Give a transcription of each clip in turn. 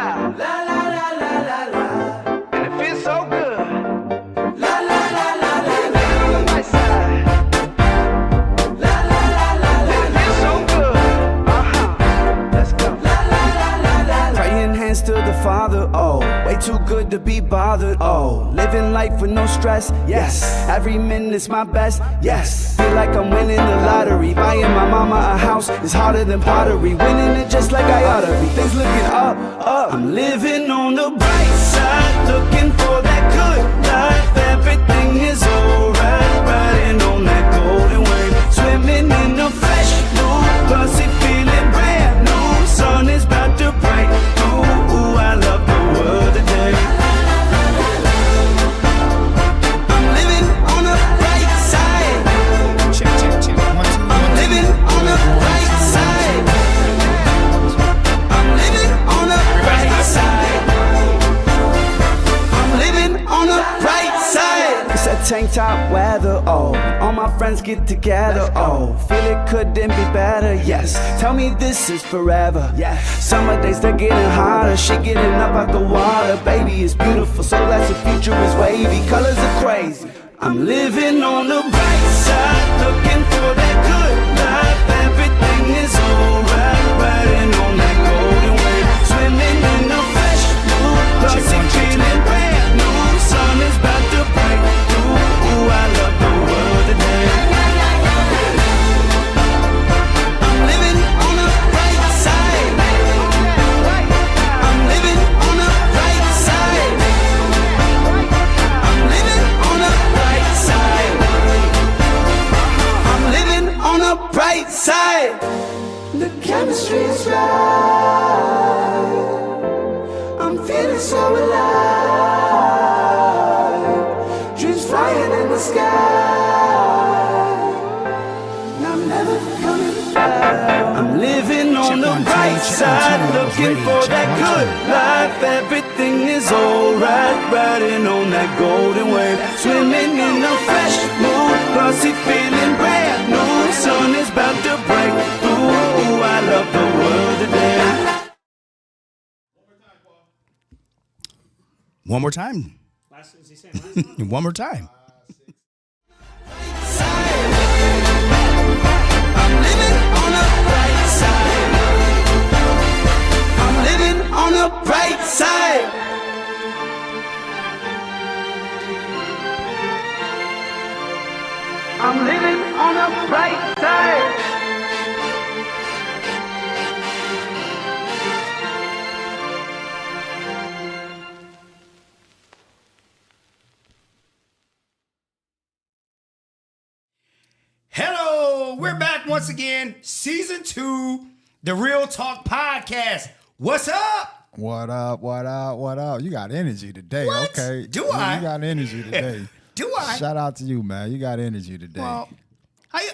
style. La la la la la la. And it feels so good. La la la la la la. On the right side. La la la la la. And it feels so good. Let's go. La la la la la. Praying hands to the Father. Oh, way too good to be bothered. Oh, living life with no stress. Yes, every minute's my best. Yes, feel like I'm winning the lottery. Buying my mama a house is harder than pottery. Winning it just like I oughta be. Things looking up, up. I'm living on the bright side, looking for that good life. Everything is alright, riding on that golden wave, swimming in the fresh blue, pussy feeling brand new. Sun is about to break through. Ooh, I love the world today. I'm living on the bright side. Check, check, check. 1, 2, 1, 2. I'm living on the bright side. I'm living on the bright side. I'm living on the bright side. It's that tank top weather, oh. All my friends get together, oh. Feel it couldn't be better, yes. Tell me this is forever, yes. Summer days they're getting hotter. She getting up out the water. Baby is beautiful, so that's the future is wavy. Colors are crazy. I'm living on the bright side, looking for that good life. Everything is alright, riding on that golden wave, swimming in the fresh blue, pussy feeling brand new. Sun is about to break through. Ooh, I love the world today. I'm living on the bright side. I'm living on the bright side. I'm living on the bright side. I'm living on the bright side. The chemistry is right. I'm feeling so alive. Dreams flying in the sky. And I'm never coming back. I'm living on the bright side, looking for that good life. Everything is alright, riding on that golden wave, swimming in the fresh moon, pussy feeling brand new. Sun is about to break through. Ooh, I love the world today. One more time. One more time. I'm living on the bright side. I'm living on the bright side. I'm living on the bright side. Hello, we're back once again. Season 2, the Real Talk Podcast. What's up? What up, what up, what up? You got energy today, What? okay? Do I? You got energy today. Do I? Shout out to you, man. You got energy today. Well,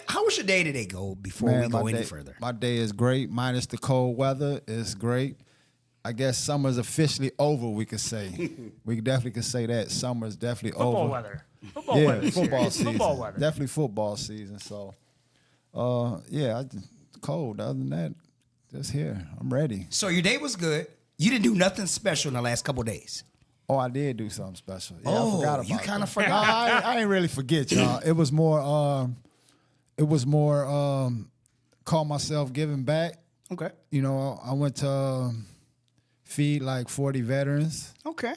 how was your day today go before we go any further? My day is great, minus the cold weather. It's great. I guess summer's officially over, we could say. We definitely could say that. Summer's definitely over. Football weather. Football weather. Football series. season. Football weather. Definitely football season. So, yeah, cold. Other than that, just here. I'm ready. So your day was good. You didn't do nothing special in the last couple of days. Oh, I did do something special. Yeah, I Oh, forgot about you kinda that. forgot. No, I ain't really forget, y'all. It was more call myself giving back. Okay. You know, I went to feed like 40 veterans Okay.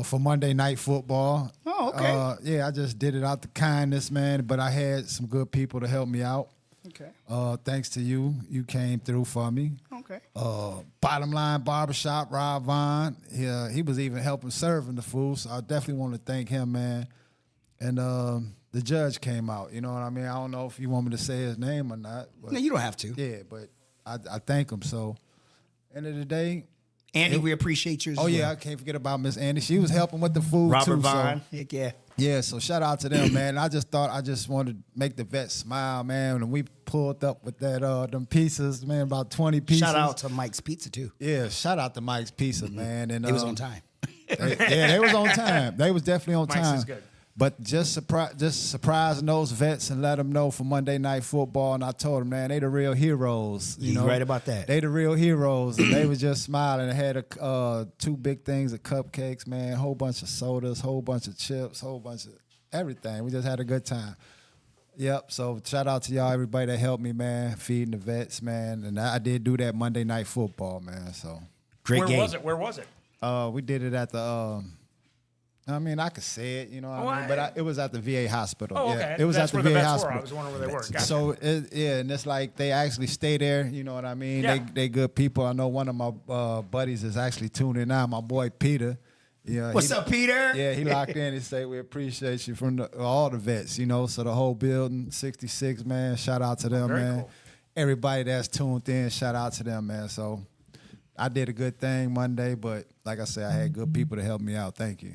for Monday Night Football. Oh, okay. Yeah, I just did it out the kindness, man, but I had some good people to help me out. Okay. Thanks to you. You came through for me. Okay. Bottom Line Barbershop, Rob Vaughn. He was even helping serving the food, so I definitely want to thank him, man. And the judge came out. You know what I mean? I don't know if you want me to say his name or not. But No, you don't have to. yeah, but I thank him. So, end of the day. Andy, we appreciate you as Oh, well. yeah, I can't forget about Miss Andy. She was helping with the food, Robert too. Vaughn. So, Heck yeah. yeah, so shout out to them, man. I just wanted to make the vets smile, man. And we pulled up with that them pizzas, man, about 20 pieces. Shout out to Mike's Pizza, too. Yeah, shout out to Mike's Pizza, man. And It was on time. they was on time. They was definitely on Mike's time. is good. But just surprising those vets and let them know for Monday Night Football. And I told them, man, they the real heroes. You know, right about that. They the real heroes. And they was just smiling. They had 2 big things of cupcakes, man, a whole bunch of sodas, whole bunch of chips, whole bunch of everything. We just had a good time. Yep. So shout out to y'all, everybody that helped me, man, feeding the vets, man. And I did do that Monday Night Football, man. So great game. Where was it? we did it at the. I mean, I could say it, you know what I mean? But it was at the VA hospital. Oh, Yeah, okay. it was That's at the where VA vets hospital. were. I was wondering where they were. Gotcha. So, and it's like they actually stay there, you know what I mean? Yeah. They good people. I know one of my buddies is actually tuning in, my boy Peter. Yeah, What's up, Peter? Yeah, he locked in and said, we appreciate you from all the vets, you know, so the whole building, 66, man, shout out to them, very man. cool. Everybody that's tuned in, shout out to them, man. So I did a good thing Monday, but like I said, I had good people to help me out. Thank you.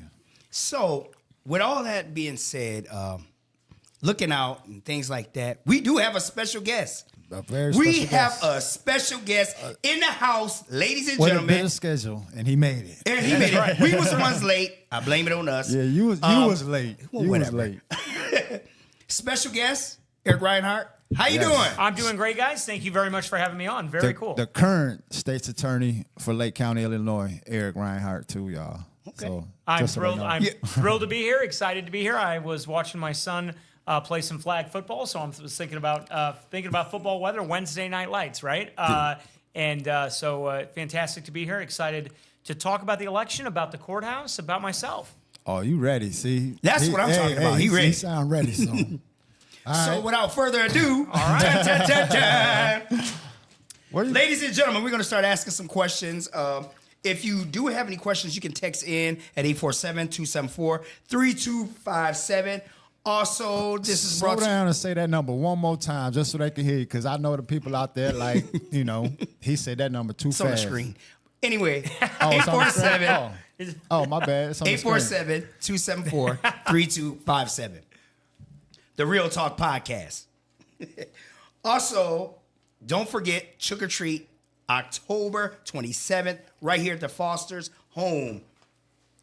So, with all that being said, looking out and things like that, we do have a special guest. A very We special have guest. a special guest in the house, ladies and With a gentlemen. bit of schedule, and he made it. And he made it. We was the ones late. I blame it on us. Yeah, you was late. well, You was whatever. late. Special guest, Eric Rinehart. How you Yes. doing? I'm doing great, guys. Thank you very much for having me on. Very cool. The current state's attorney for Lake County, Illinois, Eric Reinhardt, too, y'all. Okay. So, I'm just so they thrilled. know. I'm thrilled to be here. Excited to be here. I was watching my son play some flag football, so I was thinking about football weather. Wednesday night lights, right? So fantastic to be here. Excited to talk about the election, about the courthouse, about myself. Oh, you ready? See, That's what I'm talking about. He ready. He sound ready. So, all So right. without further ado, ladies and gentlemen, we're going to start asking some questions. If you do have any questions, you can text in at 847-274-3257. Also, this is Slow brought to you. down and say that number one more time just so they can hear you, because I know the people out there, like, you know, he said that number too It's fast. on the screen. Anyway, Oh, it's on the screen? 847 Oh, my bad. It's on the screen. 847-274-3257. The Real Talk Podcast. Also, don't forget Trick or Treat, October 27th, right here at the Foster's home.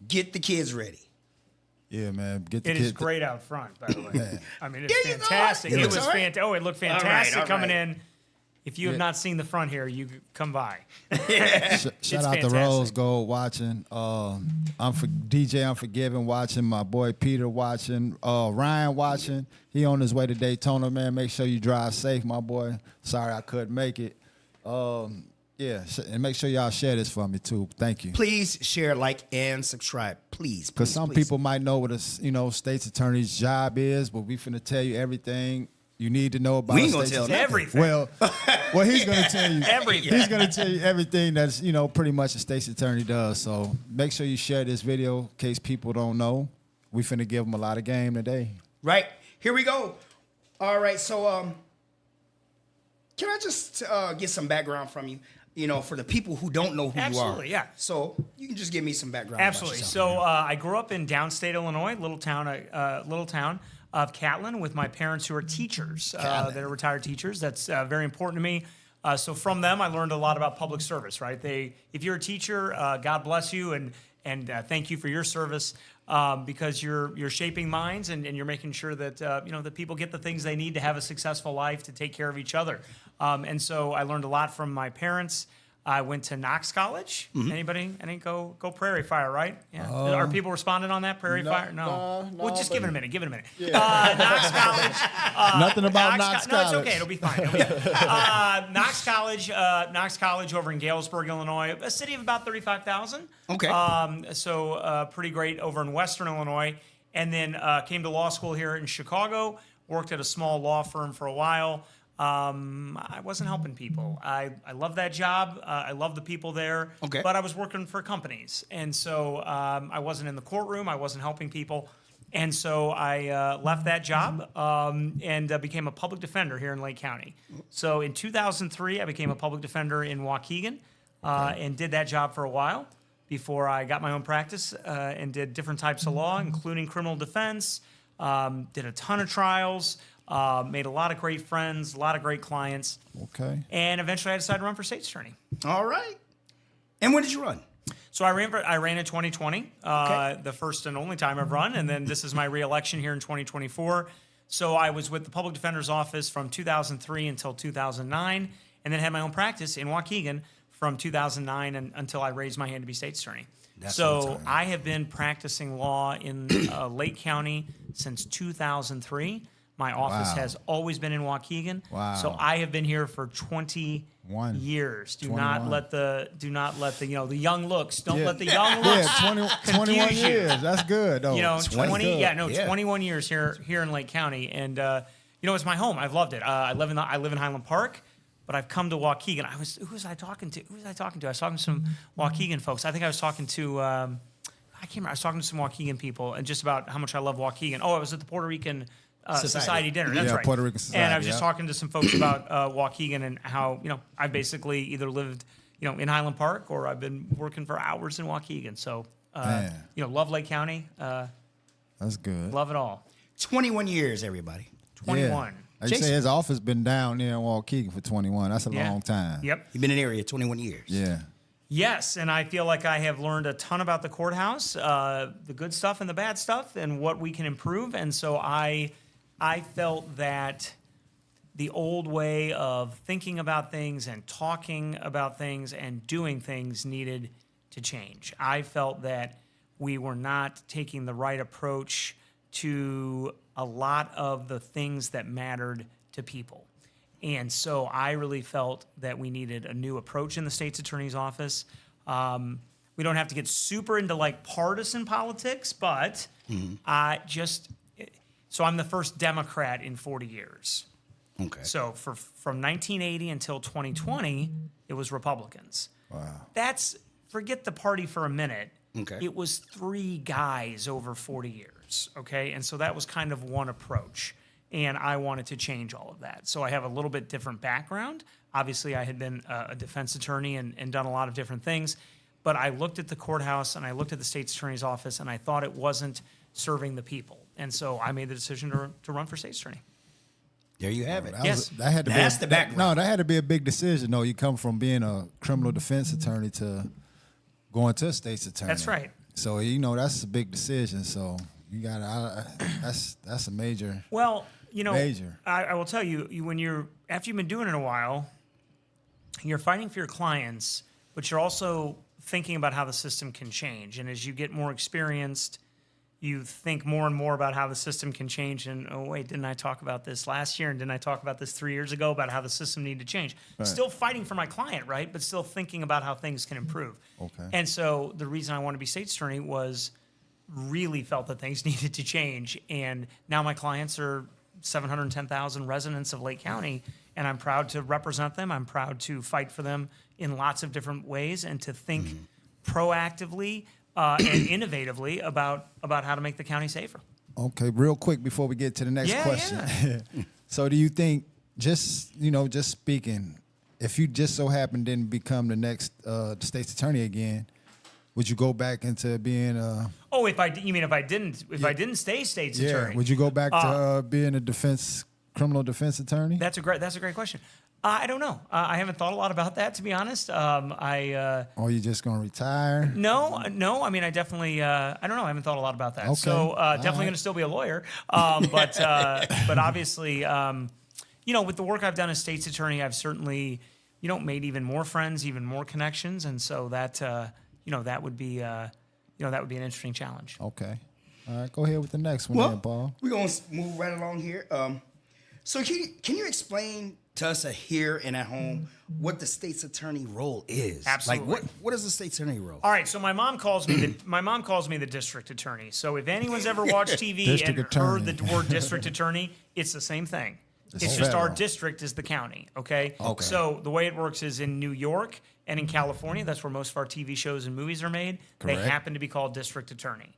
Get the kids ready. Yeah, man. Get the It kids. is great out front, by the way. I mean, it's There you go. fantastic. It It looks was all right. fantastic. Oh, it looked fantastic all coming right. in. If you have not seen the front here, you come by. Shout It's out to fantastic. Rose Gold watching. DJ Unforgiven watching. My boy Peter watching. Ryan watching. He on his way to Daytona, man. Make sure you drive safe, my boy. Sorry I couldn't make it. And make sure y'all share this for me too. Thank you. Please share, like, and subscribe. Please. Because some people might know what a state's attorney's job is, but we finna tell you everything you need to know about. We ain't a gonna state's tell attorney. Everything. Well, he's gonna tell you Everything. He's gonna tell you everything that's pretty much a state's attorney does. So make sure you share this video in case people don't know. We finna give them a lot of game today. Right. Here we go. All right. So, can I just get some background from you? For the people who don't know who you are. Absolutely, yeah. So you can just give me some background. Absolutely. About So I grew up in downstate Illinois, little town of Catlin, with my parents who are teachers. That are retired teachers. That's very important to me. So from them, I learned a lot about public service. Right? If you're a teacher, God bless you, and thank you for your service. Because you're shaping minds and you're making sure that that people get the things they need to have a successful life, to take care of each other. And so I learned a lot from my parents. I went to Knox College. Anybody? I didn't go Prairie Fire, right? Yeah. Are people responding on that Prairie Fire? No. Well, just give it a minute. Give it a minute. Knox College. Nothing about Knox No, it's College. okay. It'll be fine. Knox College over in Galesburg, Illinois, a city of about 35,000. Okay. So pretty great over in Western Illinois. And then came to law school here in Chicago, worked at a small law firm for a while. I wasn't helping people. I love that job. I love the people there. Okay. But I was working for companies. And so I wasn't in the courtroom. I wasn't helping people. And so I left that job and became a public defender here in Lake County. So in 2003, I became a public defender in Waukegan and did that job for a while before I got my own practice and did different types of law, including criminal defense, did a ton of trials, made a lot of great friends, a lot of great clients. Okay. And eventually I decided to run for state's attorney. All right. And when did you run? So I ran in 2020, the first and only time I've run, and then this is my re-election here in 2024. So I was with the Public Defender's Office from 2003 until 2009, and then had my own practice in Waukegan from 2009 until I raised my hand to be state's attorney. So I have been practicing law in Lake County since 2003. My office has always been in Waukegan. Wow. So I have been here for 20 years. Do not let the the young looks. Don't let the young looks. Yeah, 21 confuse you. years. That's good. Though. 21 years here in Lake County, and it's my home. I've loved it. I live in Highland Park, but I've come to Waukegan. Who was I talking to? I was talking to some Waukegan folks. I think I was talking to. I can't remember. I was talking to some Waukegan people, and just about how much I love Waukegan. Oh, I was at the Puerto Rican Society dinner. That's right. Puerto Rican Society. And I was just talking to some folks about Waukegan and how I basically either lived in Highland Park or I've been working for hours in Waukegan. So love Lake County. That's good. Love it all. 21 years, everybody. 21. Yeah. Like you say, his office been down there in Waukegan for 21. That's a long time. Yep. You've been in the area 21 years. Yeah. Yes, and I feel like I have learned a ton about the courthouse, the good stuff and the bad stuff, and what we can improve. And so I felt that the old way of thinking about things and talking about things and doing things needed to change. I felt that we were not taking the right approach to a lot of the things that mattered to people. And so I really felt that we needed a new approach in the state's attorney's office. We don't have to get super into partisan politics, but so I'm the first Democrat in 40 years. Okay. So from 1980 until 2020, it was Republicans. Wow. Forget the party for a minute. Okay. It was 3 guys over 40 years, okay? And so that was kind of one approach. And I wanted to change all of that. So I have a little bit different background. Obviously, I had been a defense attorney and done a lot of different things. But I looked at the courthouse and I looked at the state's attorney's office and I thought it wasn't serving the people. And so I made the decision to run for state's attorney. There you have it. Yes. That's the background. No, that had to be a big decision. No, you come from being a criminal defense attorney to going to a state's attorney. That's right. So that's a big decision. So you got that's a major. Well, major. I will tell you after you've been doing it a while, you're fighting for your clients, but you're also thinking about how the system can change. And as you get more experienced, you think more and more about how the system can change. And, oh, wait, didn't I talk about this last year? And didn't I talk about this 3 years ago about how the system needed to change? Right. Still fighting for my client, right? But still thinking about how things can improve. Okay. And so the reason I wanted to be state's attorney was really felt that things needed to change. And now my clients are 710,000 residents of Lake County, and I'm proud to represent them. I'm proud to fight for them in lots of different ways and to think proactively and innovatively about how to make the county safer. Okay, real quick before we get to the next question. Yeah. So do you think, just speaking, if you just so happen didn't become the next state's attorney again, would you go back into being if I didn't stay state's attorney? Would you go back to being a criminal defense attorney? That's a great question. I don't know. I haven't thought a lot about that, to be honest. Or you just gonna retire? No. I mean, I definitely. I don't know. I haven't thought a lot about that. Okay. So definitely going to still be a lawyer. But obviously, with the work I've done as state's attorney, I've certainly, made even more friends, even more connections, and so that that would be an interesting challenge. Okay. All right. Go ahead with the next one, Paul. We're gonna move right along here. So can you explain to us here and at home what the state's attorney role is? Absolutely. Like what is the state's attorney role? All right, so my mom calls me the district attorney. So if anyone's ever watched TV and heard the word district attorney, it's the same thing. It's just our district is the county, okay? So the way it works is in New York and in California, that's where most of our TV shows and movies are made. Correct. They happen to be called district attorney.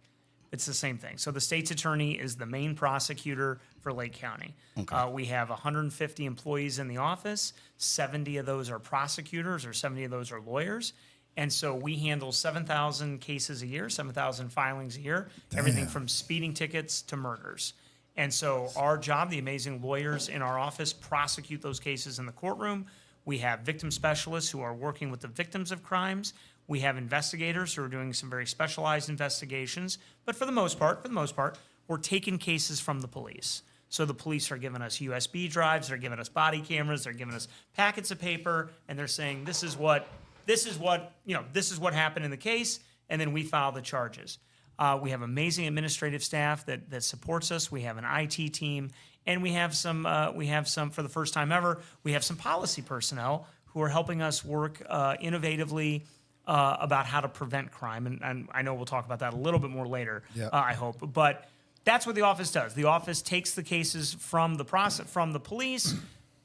It's the same thing. So the state's attorney is the main prosecutor for Lake County. Okay. We have 150 employees in the office. 70 of those are prosecutors or 70 of those are lawyers. And so we handle 7,000 cases a year, 7,000 filings a year, everything from speeding tickets to murders. And so our job, the amazing lawyers in our office, prosecute those cases in the courtroom. We have victim specialists who are working with the victims of crimes. We have investigators who are doing some very specialized investigations. But for the most part, we're taking cases from the police. So the police are giving us USB drives, they're giving us body cameras, they're giving us packets of paper, and they're saying this is what happened in the case, and then we file the charges. We have amazing administrative staff that supports us. We have an IT team, and we have some for the first time ever, we have some policy personnel who are helping us work innovatively about how to prevent crime. And I know we'll talk about that a little bit more later, I hope. But that's what the office does. The office takes the cases from the police,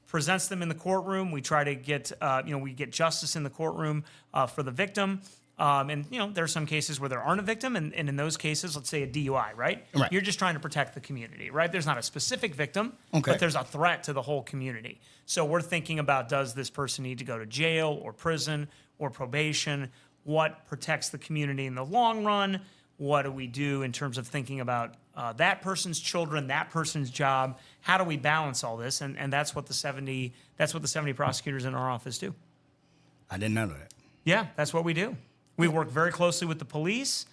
presents them in the courtroom. We try to get we get justice in the courtroom for the victim. And there are some cases where there aren't a victim, and in those cases, let's say a DUI, right? You're just trying to protect the community, right? There's not a specific victim, but there's a threat to the whole community. So we're thinking about, does this person need to go to jail or prison or probation? What protects the community in the long run? What do we do in terms of thinking about that person's children, that person's job? How do we balance all this? And that's what the 70 prosecutors in our office do. I didn't know that. Yeah, that's what we do. We work very closely with the police.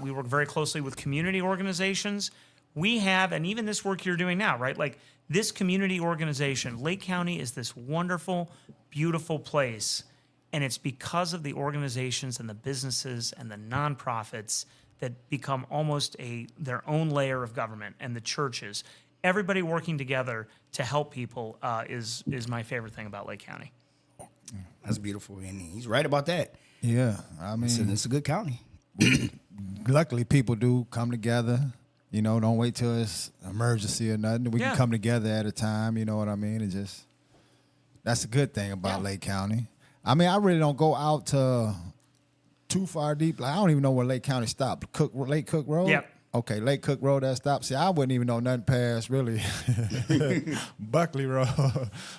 We work very closely with community organizations. We have, and even this work you're doing now, right? Like this community organization, Lake County is this wonderful, beautiful place. And it's because of the organizations and the businesses and the nonprofits that become almost their own layer of government, and the churches. Everybody working together to help people is my favorite thing about Lake County. That's beautiful, and he's right about that. Yeah, I mean, It's a good county. Luckily, people do come together. Don't wait till it's an emergency or nothing. We can come together at a time. You know what I mean? That's a good thing about Lake County. I mean, I really don't go out to too far deep. Like, I don't even know where Lake County stopped. Lake Cook Road? Yep. Okay, Lake Cook Road, that stops. See, I wouldn't even know nothing past, really, Buckley Road.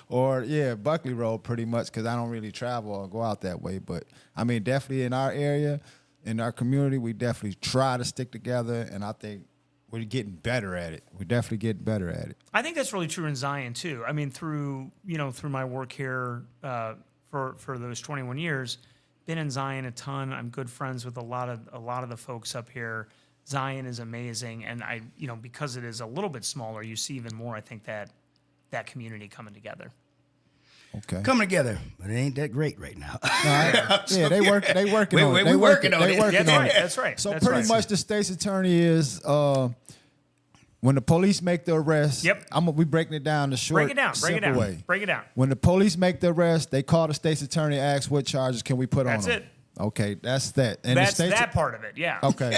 Buckley Road pretty much, because I don't really travel or go out that way. But, I mean, definitely in our area, in our community, we definitely try to stick together, and I think we're getting better at it. We definitely get better at it. I think that's really true in Zion, too. I mean, through my work here for those 21 years, been in Zion a ton. I'm good friends with a lot of the folks up here. Zion is amazing, and because it is a little bit smaller, you see even more. I think that community coming together. Okay, coming together, but it ain't that great right now. They working on it. We're working on it. That's right. So pretty much, the state's attorney is when the police make the arrest. Yep. We breaking it down the short, simple way. Break it down. When the police make the arrest, they call the state's attorney, ask what charges can we put on them. That's it. Okay, that's that. And that's that part of it, yeah. Okay.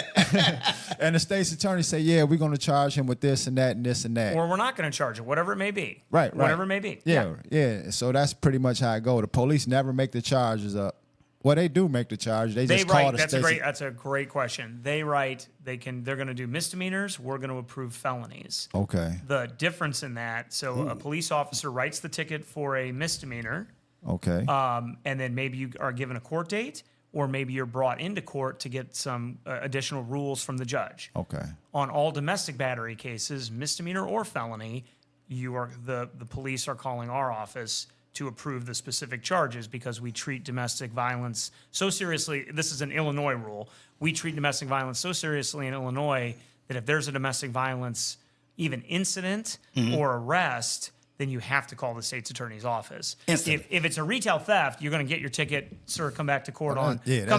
And the state's attorney say, yeah, we're going to charge him with this and that and this and that. Or we're not going to charge him, whatever it may be. Right. Whatever it may be. Yeah. So that's pretty much how it go. The police never make the charges up. Well, they do make the charge. They just call the state. That's a great question. They're going to do misdemeanors. We're going to approve felonies. Okay. The difference in that, so a police officer writes the ticket for a misdemeanor. Okay. And then maybe you are given a court date, or maybe you're brought into court to get some additional rules from the judge. Okay. On all domestic battery cases, misdemeanor or felony, the police are calling our office to approve the specific charges, because we treat domestic violence so seriously. This is an Illinois rule. We treat domestic violence so seriously in Illinois that if there's a domestic violence, even incident or arrest, then you have to call the state's attorney's office. If it's a retail theft, you're going to get your ticket, sir. Come back to court on December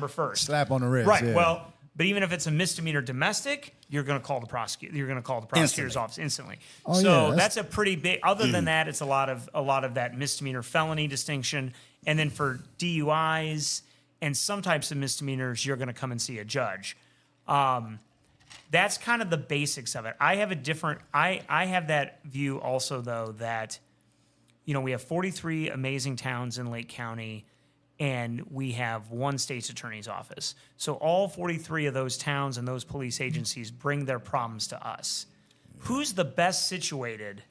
1st. Slap on the wrist. Right. Yeah. Well, but even if it's a misdemeanor domestic, you're going to call the prosecutor. You're going to call the prosecutor's office instantly. So that's a pretty big. Other than that, it's a lot of that misdemeanor felony distinction. And then for DUIs and some types of misdemeanors, you're going to come and see a judge. That's kind of the basics of it. I have I have that view also, though, that we have 43 amazing towns in Lake County, and we have one state's attorney's office. So all 43 of those towns and those police agencies bring their problems to us. Who's the best situated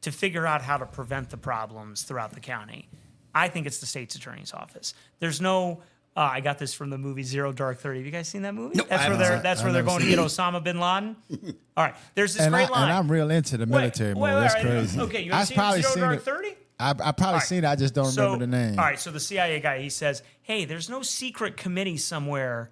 to figure out how to prevent the problems throughout the county? I think it's the state's attorney's office. There's no, I got this from the movie Zero Dark 30. Have you guys seen that movie? No, That's where they're going to get Osama bin Laden. All right, there's this great line. And I'm real into the military movie. That's crazy. Okay, you want to see Zero Dark 30? I probably seen it. I just don't remember the name. All right, so the CIA guy, he says, hey, there's no secret committee somewhere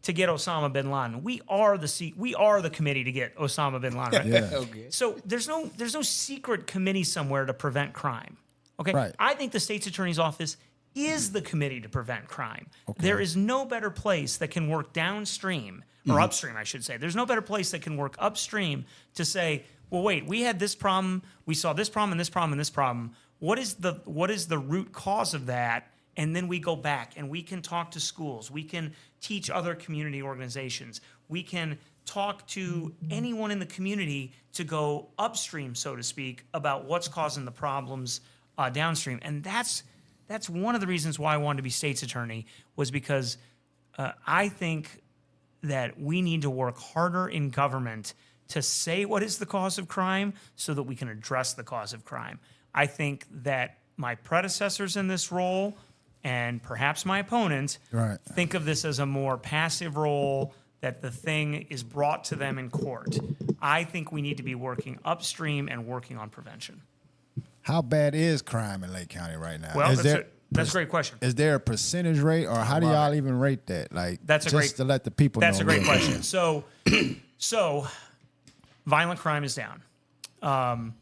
to get Osama bin Laden. We are the committee to get Osama bin Laden. Right? Yeah. Okay. So there's no secret committee somewhere to prevent crime. Okay? Right. I think the state's attorney's office is the committee to prevent crime. There is no better place that can work downstream, or upstream, I should say. There's no better place that can work upstream to say, well, wait, we had this problem, we saw this problem and this problem and this problem. What is the root cause of that? And then we go back and we can talk to schools. We can teach other community organizations. We can talk to anyone in the community to go upstream, so to speak, about what's causing the problems downstream. And that's one of the reasons why I wanted to be state's attorney, was because I think that we need to work harder in government to say what is the cause of crime so that we can address the cause of crime. I think that my predecessors in this role, and perhaps my opponent, think of this as a more passive role, that the thing is brought to them in court. I think we need to be working upstream and working on prevention. How bad is crime in Lake County right now? Well, that's a great question. Is there a percentage rate, or how do y'all even rate that? Like, to let the people know. That's a great question. So violent crime is down.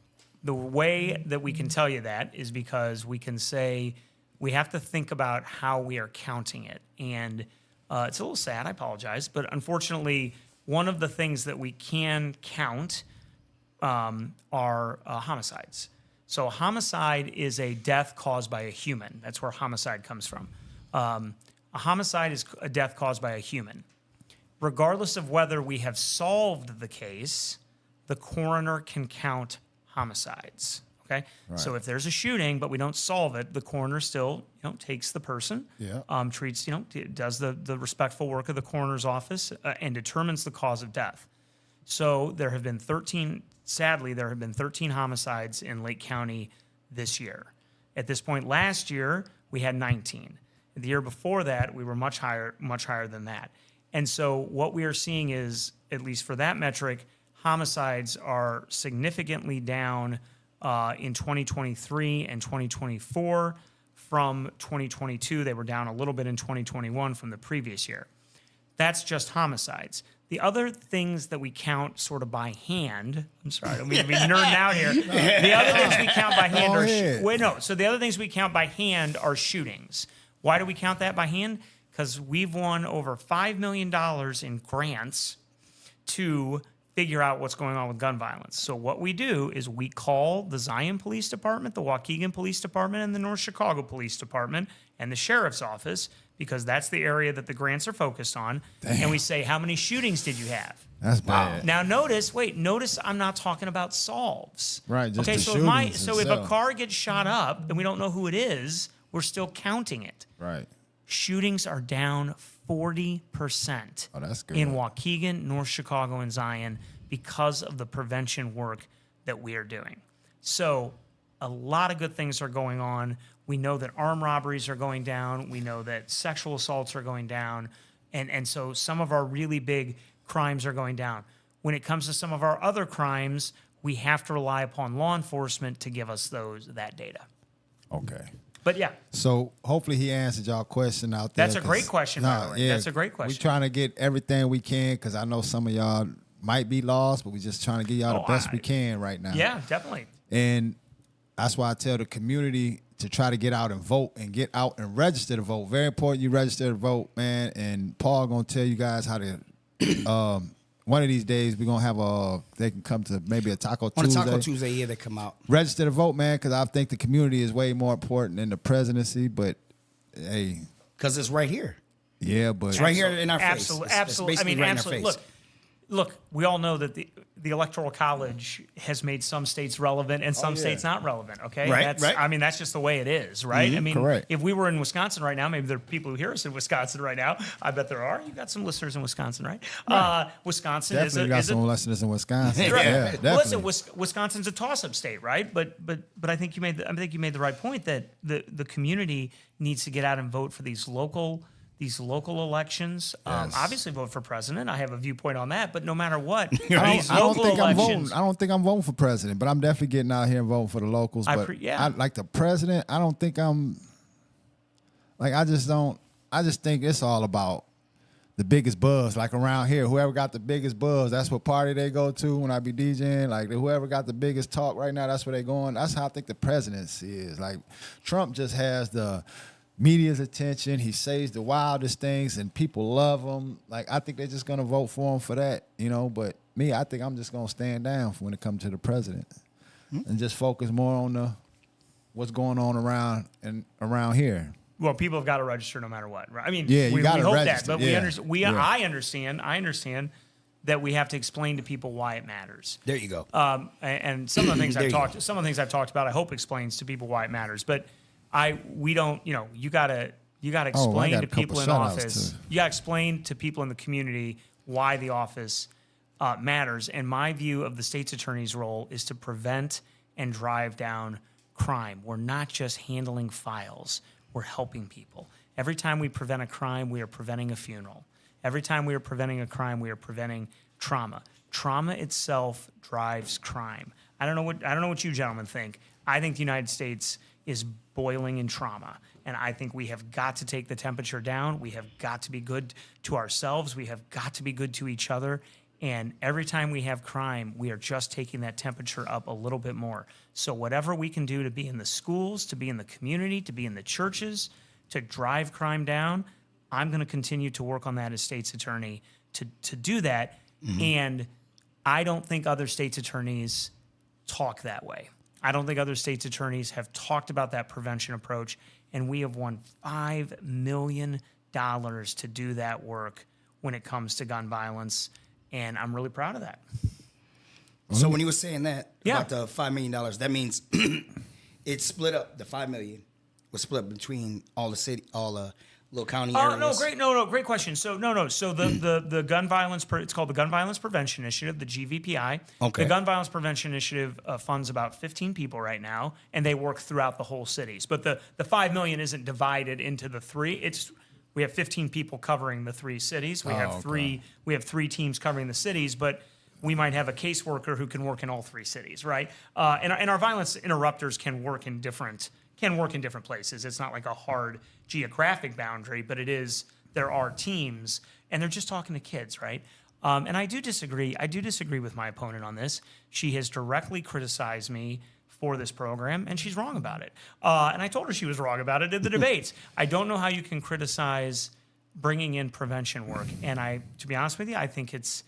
The way that we can tell you that is because we can say we have to think about how we are counting it. And it's a little sad, I apologize, but unfortunately, one of the things that we can count are homicides. So homicide is a death caused by a human. That's where homicide comes from. A homicide is a death caused by a human. Regardless of whether we have solved the case, the coroner can count homicides. Okay, so if there's a shooting but we don't solve it, the coroner still, takes the person, treats, does the respectful work of the coroner's office and determines the cause of death. So there have been 13 homicides in Lake County this year. At this point last year, we had 19. The year before that, we were much higher than that. And so what we are seeing is, at least for that metric, homicides are significantly down in 2023 and 2024 from 2022. They were down a little bit in 2021 from the previous year. That's just homicides. The other things that we count sort of by hand, I'm sorry, I don't mean to be nerding out here. The other things we count by hand So the other things we count by hand are shootings. Why do we count that by hand? Because we've won over $5 million in grants to figure out what's going on with gun violence. So what we do is we call the Zion Police Department, the Waukegan Police Department, and the North Chicago Police Department, and the Sheriff's Office, because that's the area that the grants are focused on. Damn. And we say, how many shootings did you have? That's bad. Now notice I'm not talking about solves. Right, just okay, the so if a car gets shot up and we don't know who it is, we're still counting it. Right. Shootings are down 40% that's good. in Waukegan, North Chicago, and Zion because of the prevention work that we are doing. So a lot of good things are going on. We know that armed robberies are going down. We know that sexual assaults are going down. And so some of our really big crimes are going down. When it comes to some of our other crimes, we have to rely upon law enforcement to give us that data. Okay. But yeah. So hopefully he answered y'all question out there. That's a great question, by the way. That's a great question. We're trying to get everything we can, because I know some of y'all might be lost, but we're just trying to get y'all the best we can right now. Yeah, definitely. And that's why I tell the community to try to get out and vote, and get out and register to vote. Very important you register to vote, man. And Paul going to tell you guys how to one of these days we're going to have they can come to maybe a Taco Tuesday. On a Taco Tuesday, yeah, they come out. Register to vote, man, because I think the community is way more important than the presidency, but hey. Because it's right here. Yeah, but. It's right here in our face. Absolutely. I mean, right absolutely. Look, we all know that the Electoral College has made some states relevant and some states not relevant, okay? Right. I mean, that's just the way it is, right? Mm-hmm, I mean, correct. If we were in Wisconsin right now, maybe there are people who hear us in Wisconsin right now. I bet there are. You got some listeners in Wisconsin, right? Wisconsin definitely got some listeners in Wisconsin. Right. Yeah, definitely. Listen, Wisconsin's a toss-up state, right? But I think you made the right point that the community needs to get out and vote for these local these local elections. Yes. Obviously, vote for president. I have a viewpoint on that, but no matter what, these I don't local think I'm elections. voting. I don't think I'm voting for president, but I'm definitely getting out here and voting for the locals. But I, like the president, I don't think I'm. Like I just don't. I just think it's all about the biggest buzz. Like around here, whoever got the biggest buzz, that's what party they go to when I be DJing. Like whoever got the biggest talk right now, that's where they going. That's how I think the presidency is. Like Trump just has the media's attention. He says the wildest things, and people love him. Like I think they're just gonna vote for him for that, you know. But me, I think I'm just gonna stand down when it comes to the president, and just focus more on what's going on around here. Well, people have got to register no matter what, right? I mean, yeah, you got to hope register. that, but yeah. I understand that we have to explain to people why it matters. There you go. And some of the things I've talked about, I hope explains to people why it matters. But we don't, you gotta explain to people in office. You gotta explain to people in the community why the office matters. And my view of the state's attorney's role is to prevent and drive down crime. We're not just handling files. We're helping people. Every time we prevent a crime, we are preventing a funeral. Every time we are preventing a crime, we are preventing trauma. Trauma itself drives crime. I don't know what you gentlemen think. I think the United States is boiling in trauma, and I think we have got to take the temperature down. We have got to be good to ourselves. We have got to be good to each other. And every time we have crime, we are just taking that temperature up a little bit more. So whatever we can do to be in the schools, to be in the community, to be in the churches, to drive crime down, I'm going to continue to work on that as state's attorney to do that. Mm-hmm. And I don't think other state's attorneys talk that way. I don't think other state's attorneys have talked about that prevention approach. And we have won $5 million to do that work when it comes to gun violence. And I'm really proud of that. So when you were saying that Yeah. about the $5 million, that means it's split up. The $5 million was split between all the little county areas. Great question. So the gun violence, it's called the Gun Violence Prevention Initiative, the GVPI. Okay. The Gun Violence Prevention Initiative funds about 15 people right now, and they work throughout the whole cities. But the $5 million isn't divided into the three. We have 15 people covering the three cities. We have three teams covering the cities, but we might have a caseworker who can work in all three cities, right? And our violence interrupters can work in different places. It's not like a hard geographic boundary, but there are teams, and they're just talking to kids, right? And I do disagree with my opponent on this. She has directly criticized me for this program, and she's wrong about it. And I told her she was wrong about it in the debates. I don't know how you can criticize bringing in prevention work. And to be honest with you, I think it's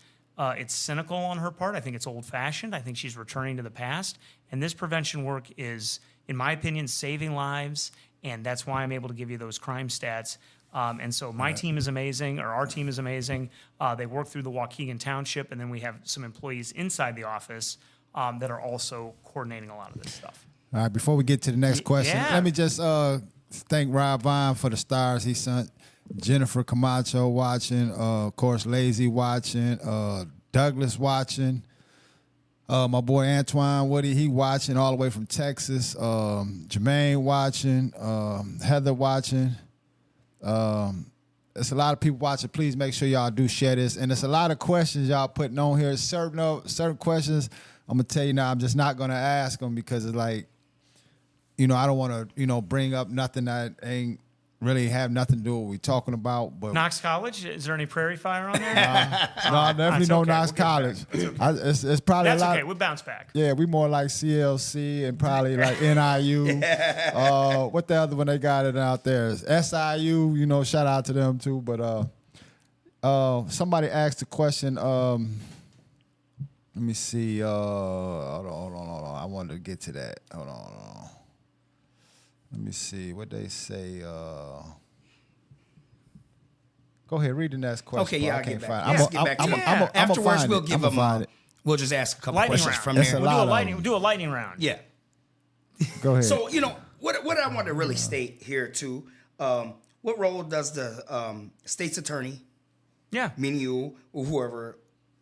cynical on her part. I think it's old-fashioned. I think she's returning to the past. And this prevention work is, in my opinion, saving lives, and that's why I'm able to give you those crime stats. And so my team is amazing, or our team is amazing. They work through the Waukegan Township, and then we have some employees inside the office that are also coordinating a lot of this stuff. All right, before we get to the next question, let me just thank Rob Vine for the stars he sent. Jennifer Camacho watching, of course, Lazy watching, Douglas watching, my boy Antoine Woody, he watching all the way from Texas, Jermaine watching, Heather watching. There's a lot of people watching. Please make sure y'all do share this. And there's a lot of questions y'all putting on here. Certain questions, I'm going to tell you now, I'm just not going to ask them because it's like, I don't want to, bring up nothing that ain't really have nothing to do with what we're talking about. But Knox College? Is there any Prairie Fire on there? no, definitely no Knox College. It's probably That's a lot. okay. We'll bounce back. Yeah, we more like CLC and probably like NIU. What the other one they got it out there? SIU, shout out to them too. But somebody asked a question. Let me see. Hold on. I wanted to get to that. Hold on. Let me see what they say. Go ahead, read the next question. Okay, yeah, I can't find it. Get back to it. Afterwards, we'll give them. We'll just ask a couple Lightning questions round. from That's there. a lot. We'll do a lightning round. Yeah. Go ahead. So what I want to really state here too. What role does the state's attorney, meaning you or whoever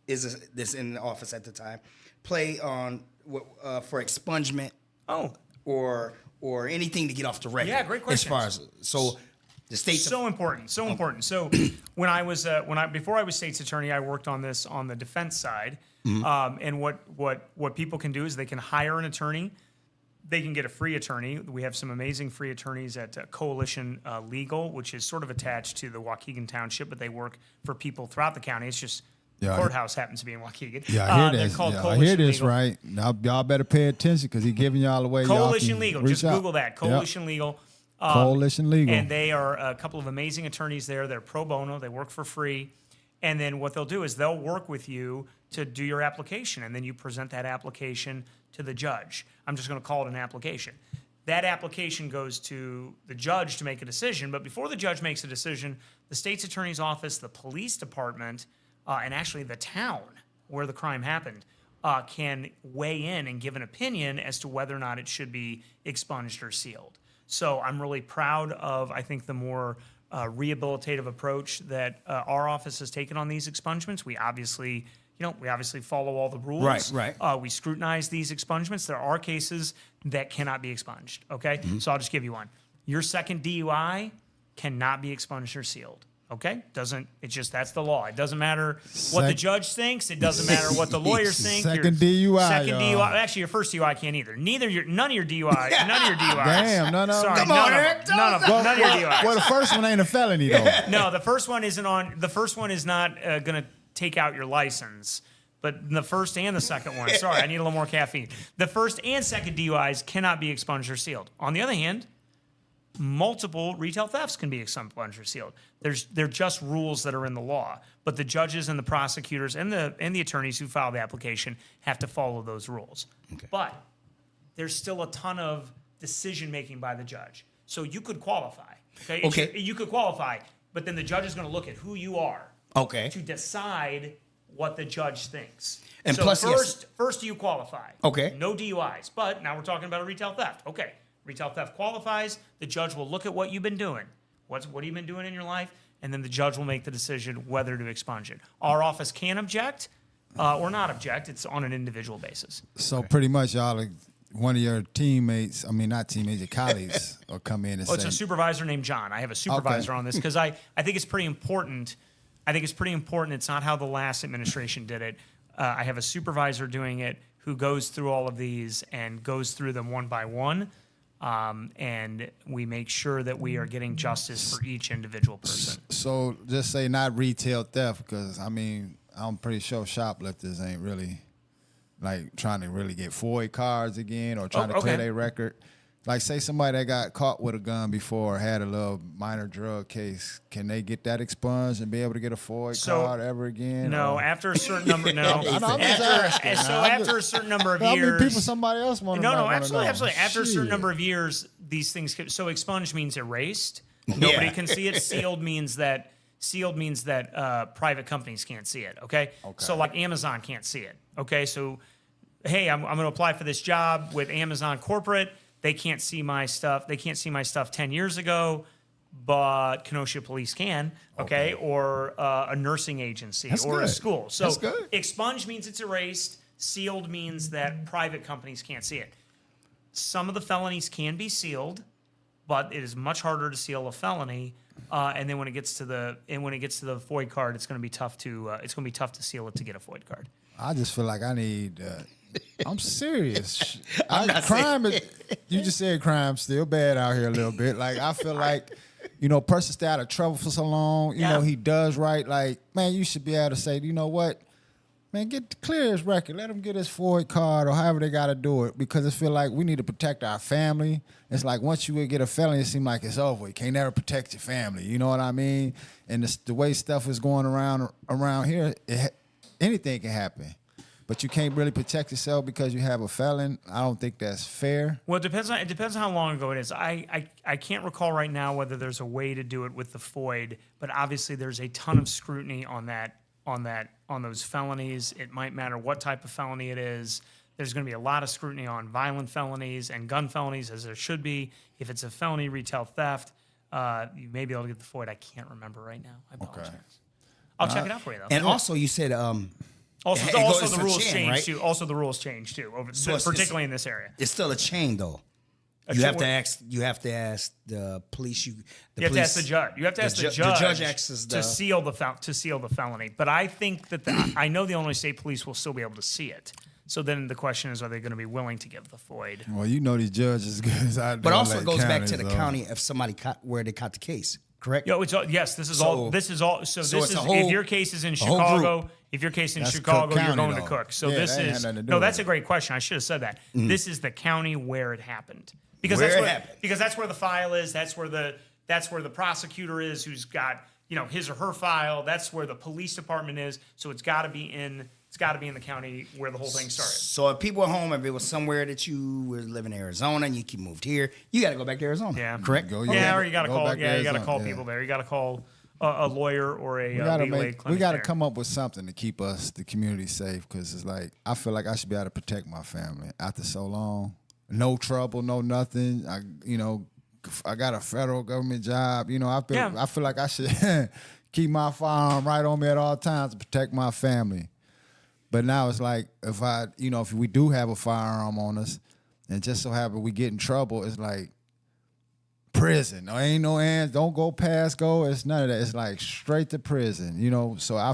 is this in the office at the time, play on for expungement? Oh. Or anything to get off the record. Yeah, great question. As far as The state's so important. So before I was state's attorney, I worked on this on the defense side. And what people can do is they can hire an attorney. They can get a free attorney. We have some amazing free attorneys at Coalition Legal, which is sort of attached to the Waukegan Township, but they work for people throughout the county. It's just the courthouse happens to be in Waukegan. Yeah, I hear this. I hear this, Legal. right? Now, y'all better pay attention because he's giving y'all away. Coalition Legal. Just Google that. Coalition Legal. Coalition Legal. And they are a couple of amazing attorneys there. They're pro bono. They work for free. And then what they'll do is they'll work with you to do your application. And then you present that application to the judge. I'm just going to call it an application. That application goes to the judge to make a decision. But before the judge makes a decision, the state's attorney's office, the police department, and actually the town where the crime happened can weigh in and give an opinion as to whether or not it should be expunged or sealed. So I'm really proud of, I think, the more rehabilitative approach that our office has taken on these expungements. We obviously follow all the rules. Right. We scrutinize these expungements. There are cases that cannot be expunged. Okay, so I'll just give you one. Your second DUI cannot be expunged or sealed. Okay, that's the law. It doesn't matter what the judge thinks. It doesn't matter what the lawyers think. Second DUI. Second DUI. Actually, your first DUI can't either. None of your DUIs. Damn, no. Sorry, Come none on, of Eric, them. None of them. None of your DUIs. Well, the first one ain't a felony though. No, the first one isn't on. The first one is not going to take out your license. But the first and the second one, sorry, I need a little more caffeine. The first and second DUIs cannot be expunged or sealed. On the other hand, multiple retail thefts can be expunged or sealed. They're just rules that are in the law. But the judges and the prosecutors and the attorneys who file the application have to follow those rules. Okay. But there's still a ton of decision making by the judge. So you could qualify. Okay. You could qualify, but then the judge is going to look at who you are. Okay. To decide what the judge thinks. And so plus, first you qualify. Okay. No DUIs. But now we're talking about a retail theft. Okay. Retail theft qualifies. The judge will look at what you've been doing. What have you been doing in your life? And then the judge will make the decision whether to expunge it. Our office can object or not object. It's on an individual basis. So pretty much one of your teammates, your colleagues will come in and say. It's a supervisor named John. I have a supervisor on this because I think it's pretty important. It's not how the last administration did it. I have a supervisor doing it who goes through all of these and goes through them one by one. And we make sure that we are getting justice for each individual person. So just say not retail theft because, I'm pretty sure shoplifters ain't really like trying to really get FOID cards again or trying to clear their record. Like, say somebody that got caught with a gun before had a little minor drug case, can they get that expunged and be able to get a FOID card ever again? No, after a certain number, no. After a certain number of years. years. People, somebody else want to know. No, absolutely. After a certain number of years, these things, so expunged means erased. Nobody can see it. Sealed means that private companies can't see it, okay? So like Amazon can't see it, okay? So, hey, I'm going to apply for this job with Amazon Corporate. They can't see my stuff. They can't see my stuff 10 years ago, but Kenosha Police can, okay? Or a nursing agency or a school. So expunged means it's erased. Sealed means that private companies can't see it. Some of the felonies can be sealed, but it is much harder to seal a felony. And then when it gets to the FOID card, it's going to be tough to seal it to get a FOID card. I just feel like I need. I'm serious. You just said crime's still bad out here a little bit. Like, I feel like, person stay out of trouble for so long. You know, he does right. Like, man, you should be able to say, you know what? Man, clear his record. Let him get his FOID card or however they got to do it because I feel like we need to protect our family. It's like once you get a felony, it seems like it's over. You can't never protect your family. You know what I mean? And the way stuff is going around here, anything can happen. But you can't really protect yourself because you have a felon. I don't think that's fair. Well, it depends on how long ago it is. I can't recall right now whether there's a way to do it with the FOID, but obviously there's a ton of scrutiny on those felonies. It might matter what type of felony it is. There's going to be a lot of scrutiny on violent felonies and gun felonies, as there should be. If it's a felony retail theft, you may be able to get the FOID. I can't remember right now. I apologize. Okay. I'll check it out for you, though. And also, you said... Also, the rules change too. Also, the rules change too, particularly in this area. It's still a chain, though. You have to ask. You have to ask the police. You have to ask the judge. You have to ask the judge. The judge asks to seal the felony. But I think that I know the Illinois State Police will still be able to see it. So then the question is, are they going to be willing to give the FOID? Well, you know these judges good. But also it goes back to the county if somebody where they caught the case. Correct. Yes. This is all. So if your case is in Chicago, you're going to Cook. So this is that's a great question. I should have said that. Mm-hmm. This is the county where it happened because that's where the file is. That's where the prosecutor is, who's got his or her file. That's where the police department is. So it's got to be in the county where the whole thing started. So if people at home, if it was somewhere that you were living in Arizona and you moved here, you got to go back to Arizona. Yeah, correct. Or you got to call. Yeah, you got to call people there. You got to call a lawyer or a legal aid clinic. We got to come up with something to keep the community safe, because it's like I feel like I should be able to protect my family after so long. No trouble, no nothing. I got a federal government job. I feel like I should keep my firearm right on me at all times to protect my family. But now it's like if we do have a firearm on us, and just so happen we get in trouble, it's like prison. There ain't no hands. Don't go past go. It's none of that. It's like straight to prison. So I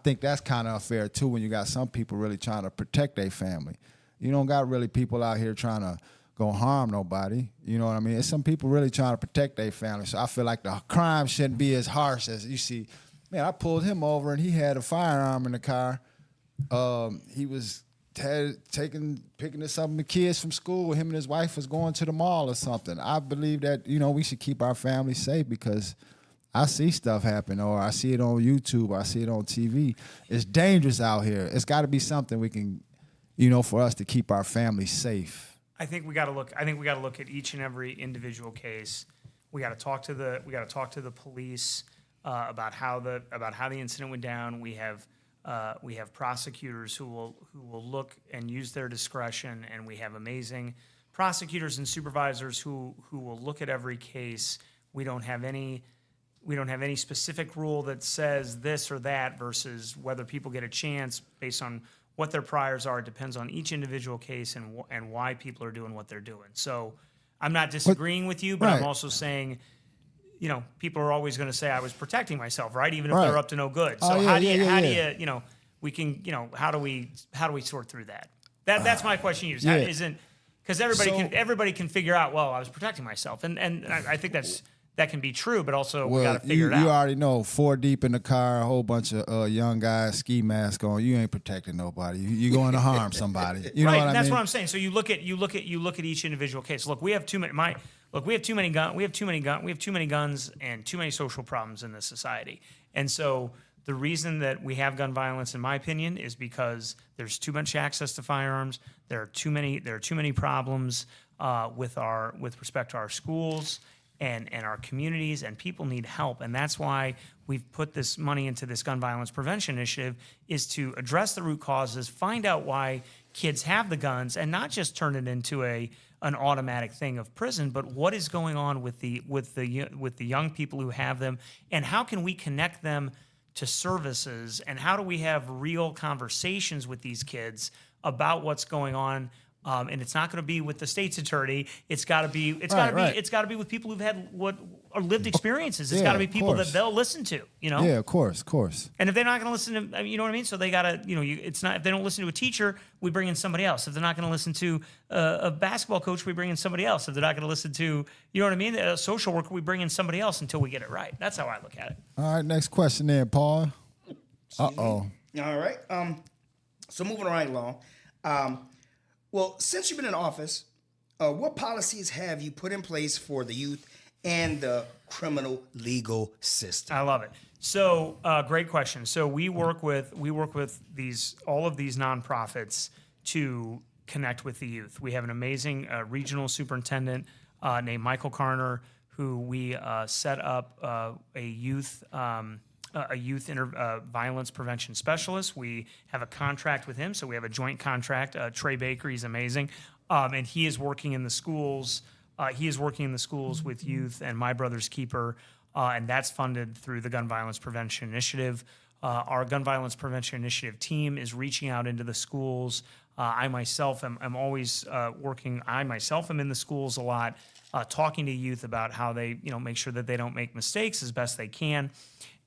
think that's kind of unfair too when you got some people really trying to protect their family. You don't got really people out here trying to go harm nobody. You know what I mean? It's some people really trying to protect their family. So I feel like the crime shouldn't be as harsh as you see. Man, I pulled him over and he had a firearm in the car. He was picking some of the kids from school. Him and his wife was going to the mall or something. I believe that we should keep our family safe, because I see stuff happen, or I see it on YouTube, or I see it on TV. It's dangerous out here. It's got to be something we can, for us to keep our family safe. I think we got to look. At each and every individual case. We got to talk to the police about how the incident went down. We have prosecutors who will look and use their discretion, and we have amazing prosecutors and supervisors who will look at every case. We don't have any specific rule that says this or that versus whether people get a chance based on what their priors are. It depends on each individual case and why people are doing what they're doing. So I'm not disagreeing with you, but right. I'm also saying, people are always going to say I was protecting myself, right? Even if they're up to no good. So how do you, we can, how do we sort through that? That's my question to you. Isn't because everybody can figure out, well, I was protecting myself, and I think that can be true, but also we got to figure it out. You already know, 4 deep in the car, a whole bunch of young guys, ski mask on. You ain't protecting nobody. You going to harm somebody. You know what I mean? That's what I'm saying. So you look at each individual case. Look, we have too many. We have too many guns and too many social problems in this society. And so the reason that we have gun violence, in my opinion, is because there's too much access to firearms. There are too many problems with respect to our schools and our communities, and people need help. And that's why we've put this money into this gun violence prevention initiative, is to address the root causes, find out why kids have the guns, and not just turn it into an automatic thing of prison, but what is going on with the young people who have them, and how can we connect them to services, and how do we have real conversations with these kids about what's going on. And it's not going to be with the state's attorney. It's got to be with people who've had what are lived experiences. It's got to be people that they'll listen to. Yeah, of course. And if they're not going to listen to, you know what I mean. So they got to, it's not. If they don't listen to a teacher, we bring in somebody else. If they're not going to listen to a basketball coach, we bring in somebody else. If they're not going to listen to, you know what I mean, a social worker, we bring in somebody else until we get it right. That's how I look at it. All right, next question then, Paul. All right. So moving right along. Well, since you've been in office, what policies have you put in place for the youth and the criminal legal system? I love it. So, great question. So we work with all of these nonprofits to connect with the youth. We have an amazing regional superintendent named Michael Carner, who we set up a youth violence prevention specialist. We have a contract with him, so we have a joint contract. Trey Baker, he's amazing, and he is working in the schools. With youth and My Brother's Keeper, and that's funded through the Gun Violence Prevention Initiative. Our gun violence prevention initiative team is reaching out into the schools. I myself am always working. I myself am in the schools a lot, talking to youth about how they, make sure that they don't make mistakes as best they can.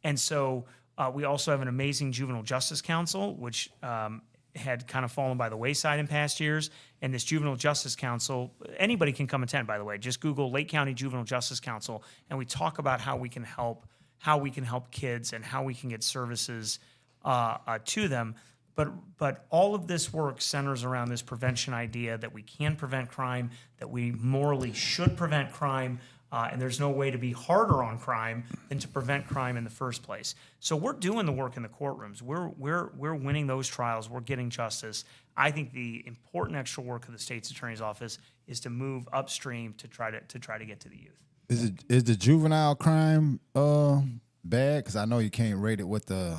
And so we also have an amazing juvenile justice council, which had kind of fallen by the wayside in past years. And this juvenile justice council, anybody can come attend, by the way. Just Google Lake County Juvenile Justice Council, and we talk about how we can help kids and how we can get services to them. But all of this work centers around this prevention idea that we can prevent crime, that we morally should prevent crime, and there's no way to be harder on crime than to prevent crime in the first place. So we're doing the work in the courtrooms. We're winning those trials. We're getting justice. I think the important extra work of the state's attorney's office is to move upstream to try to get to the youth. Is the juvenile crime bad? Because I know you can't rate it with the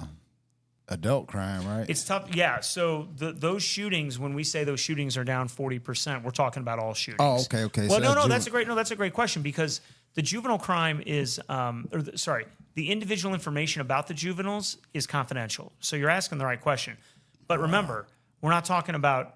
adult crime, right? It's tough. Yeah. So those shootings, when we say those shootings are down 40%, we're talking about all shootings. Oh, okay. Well, so that's a great question, because the juvenile crime is, the individual information about the juveniles is confidential. So you're asking the right question. But remember, we're not talking about,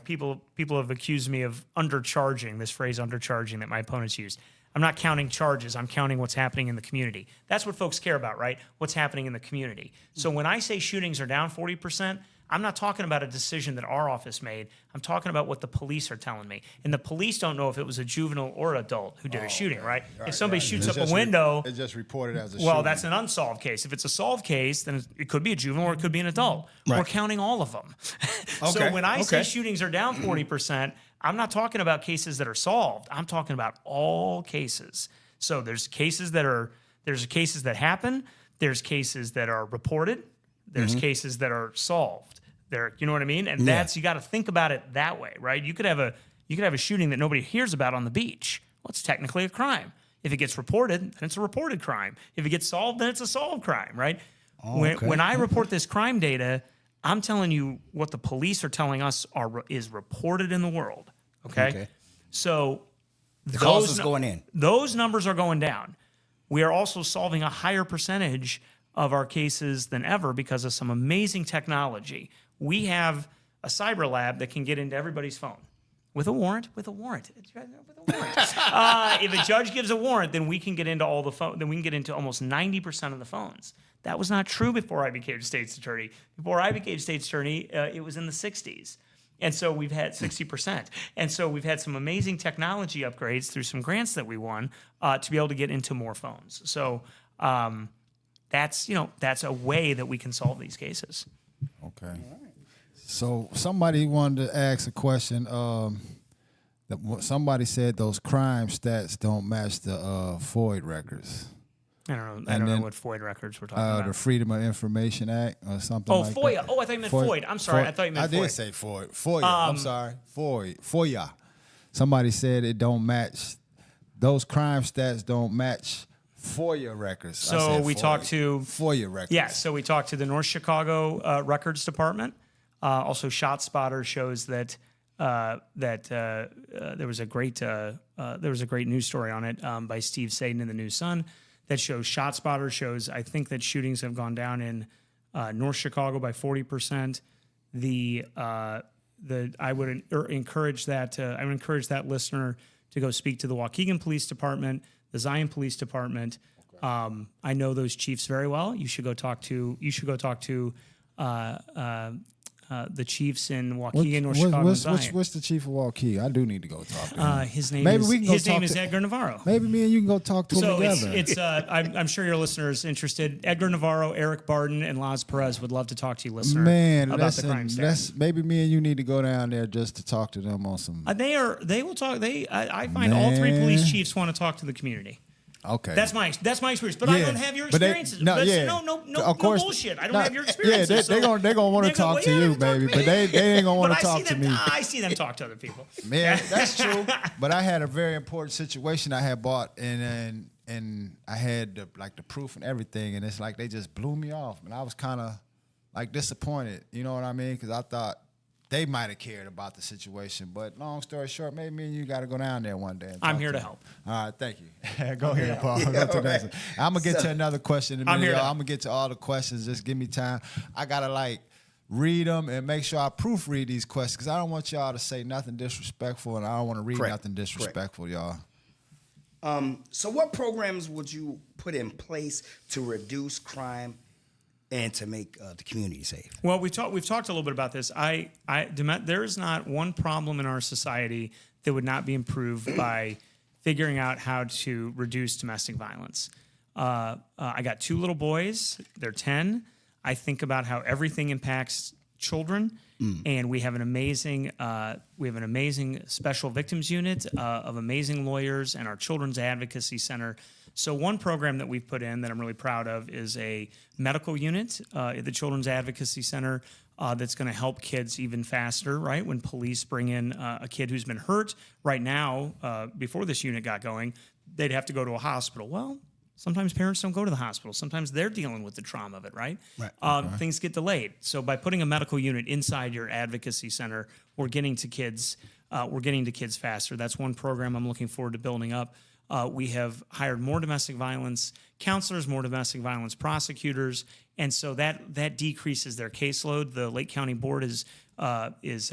people have accused me of undercharging, this phrase undercharging that my opponents used. I'm not counting charges. I'm counting what's happening in the community. That's what folks care about, right? What's happening in the community. So when I say shootings are down 40%, I'm not talking about a decision that our office made. I'm talking about what the police are telling me. And the police don't know if it was a juvenile or adult who did a shooting, right? If somebody shoots up a window... It's just reported as a shooting. Well, that's an unsolved case. If it's a solved case, then it could be a juvenile or it could be an adult. Right. We're counting all of them. So when I say shootings are down 40%, I'm not talking about cases that are solved. I'm talking about all cases. So there's cases that happen. There's cases that are reported. There's cases that are solved. You know what I mean? And that's, you got to think about it that way, right? You could have a shooting that nobody hears about on the beach. Well, it's technically a crime. If it gets reported, then it's a reported crime. If it gets solved, then it's a solved crime, right? When I report this crime data, I'm telling you what the police are telling us is reported in the world. Okay? So the calls is going in. Those numbers are going down. We are also solving a higher percentage of our cases than ever because of some amazing technology. We have a cyber lab that can get into everybody's phone with a warrant. If a judge gives a warrant, then we can get into all the phone. Then we can get into almost 90% of the phones. That was not true before I became state's attorney. Before I became state's attorney, it was in the 60s. And so we've had 60%. And so we've had some amazing technology upgrades through some grants that we won to be able to get into more phones. So that's a way that we can solve these cases. Okay. So somebody wanted to ask a question. Somebody said those crime stats don't match the FOID records. I don't know what FOID records we're talking about. The Freedom of Information Act or something like FOIA. that. Oh, I thought you meant FOID. I'm sorry. I thought you meant FOID. I did say FOID. FOIA. I'm sorry. FOIA. Somebody said it don't match. Those crime stats don't match FOIA records. So we talked to FOIA records. Yeah. So we talked to the North Chicago Records Department. Also, ShotSpotter shows that there was a great news story on it by Steve Sadin in the New Sun that shows ShotSpotter shows I think that shootings have gone down in North Chicago by 40%. I would encourage that listener to go speak to the Waukegan Police Department, the Zion Police Department. Okay. I know those chiefs very well. You should go talk to the chiefs in Waukegan, North Chicago, and Zion. What's the chief of Waukegan? I do need to go talk to him. His name is Edgar Navarro. Maybe me and you can go talk to him together. I'm sure your listener is interested. Edgar Navarro, Eric Barden, and Laz Perez would love to talk to you, listener, about the crime stats. Maybe me and you need to go down there just to talk to them on some. They will talk. I find all three police chiefs want to talk to the community. Okay, that's my experience, but I don't have your experiences. No bullshit. I don't have your experiences. Yeah, they're gonna want to talk to you, baby, but they ain't gonna want to talk to me. I see them talk to other people. Man, that's true. But I had a very important situation I had bought, and I had the proof and everything, and it's like they just blew me off, and I was kind of like disappointed. You know what I mean? Because I thought they might have cared about the situation. But long story short, maybe me and you got to go down there one day. And I'm talk here to them. help. All right, thank you. Go ahead, Paul. Go to the next one. I'm going to get to another question in a minute, y'all. I'm going to get to all the questions. Just give me time. I got to, read them and make sure I proofread these questions because I don't want y'all to say nothing disrespectful, and I don't want to read nothing disrespectful, y'all. So what programs would you put in place to reduce crime and to make the community safe? Well, we've talked a little bit about this. There is not one problem in our society that would not be improved by figuring out how to reduce domestic violence. I got 2 little boys. They're 10. I think about how everything impacts children, and we have an amazing special victims unit of amazing lawyers and our Children's Advocacy Center. So one program that we've put in that I'm really proud of is a medical unit at the Children's Advocacy Center that's going to help kids even faster, right? When police bring in a kid who's been hurt right now, before this unit got going, they'd have to go to a hospital. Well, sometimes parents don't go to the hospital. Sometimes they're dealing with the trauma of it, right? Things get delayed. So by putting a medical unit inside your advocacy center, we're getting to kids faster. That's one program I'm looking forward to building up. We have hired more domestic violence counselors, more domestic violence prosecutors, and so that decreases their caseload. The Lake County Board is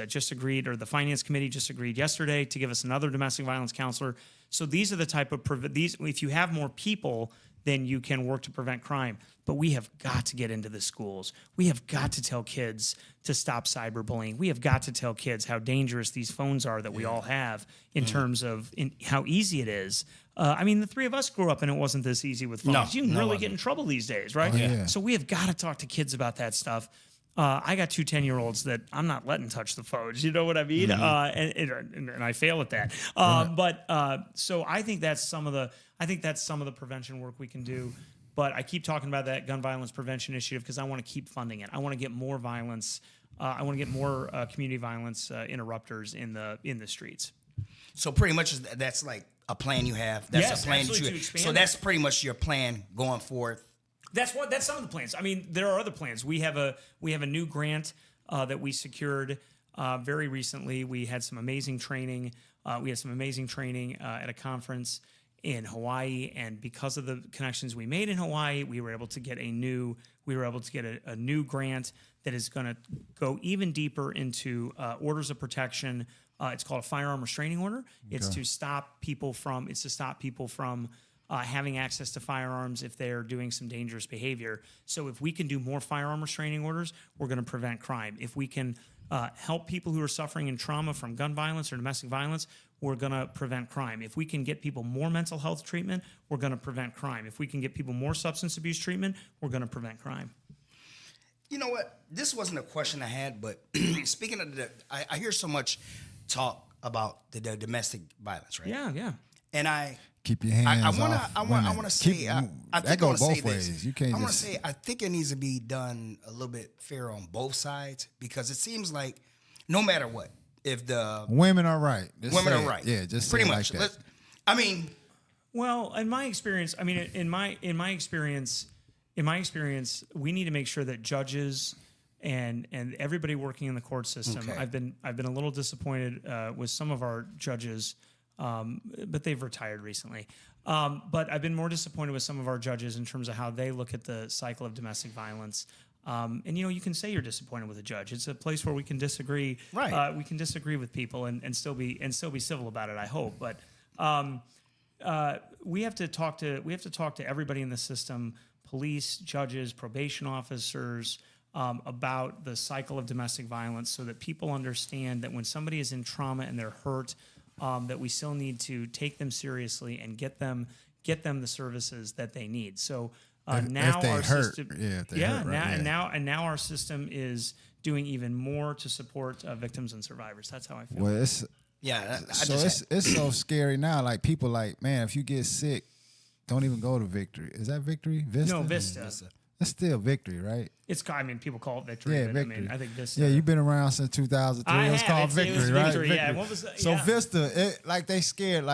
just agreed, or the Finance Committee just agreed yesterday to give us another domestic violence counselor. So these are the type of if you have more people, then you can work to prevent crime. But we have got to get into the schools. We have got to tell kids to stop cyberbullying. We have got to tell kids how dangerous these phones are that we all have in terms of how easy it is. The 3 of us grew up and it wasn't this easy with phones. You can really get in trouble these days, right? So we have got to talk to kids about that stuff. I got 2 10-year-olds that I'm not letting touch the phones. You know what I mean? And I fail at that. So I think that's some of the prevention work we can do. But I keep talking about that gun violence prevention initiative because I want to keep funding it. I want to get more violence. I want to get more community violence interrupters in the streets. So pretty much that's like a plan you have. That's a plan that you. So that's pretty much your plan going forward. That's some of the plans. I mean, there are other plans. We have a new grant that we secured very recently. We had some amazing training. At a conference in Hawaii, and because of the connections we made in Hawaii, we were able to get a new grant that is going to go even deeper into orders of protection. It's called a firearm restraining order. Okay. It's to stop people from having access to firearms if they're doing some dangerous behavior. So if we can do more firearm restraining orders, we're going to prevent crime. If we can help people who are suffering in trauma from gun violence or domestic violence, we're going to prevent crime. If we can get people more mental health treatment, we're going to prevent crime. If we can get people more substance abuse treatment, we're going to prevent crime. You know what? This wasn't a question I had, but speaking of I hear so much talk about the domestic violence, right? Yeah. And I keep your hands off. I want to say. I think that goes both ways. You can't. I want to say. I think it needs to be done a little bit fair on both sides because it seems like no matter what, if the women are right, yeah, just pretty much. Like that. Well, in my experience, in my experience, we need to make sure that judges and everybody working in the court system. Okay. I've been a little disappointed with some of our judges. But they've retired recently. But I've been more disappointed with some of our judges in terms of how they look at the cycle of domestic violence. You can say you're disappointed with a judge. It's a place where we can disagree. Right. We can disagree with people and still be civil about it. I hope. But we have to talk to everybody in the system: police, judges, probation officers. About the cycle of domestic violence, so that people understand that when somebody is in trauma and they're hurt. That we still need to take them seriously and get them the services that they need. So now our system, now our system is doing even more to support victims and survivors. That's how I feel. Well, it's so scary now. Like people, man, if you get sick, don't even go to Victory. Is that Victory? Vista? No, Vista. That's still Victory, right? People call it Victory. Yeah, but Victory. I think Vista. Yeah, you've been around since 2003. It's called Victory, right? Victory, yeah. Victory. What was that? So Vista, they scared.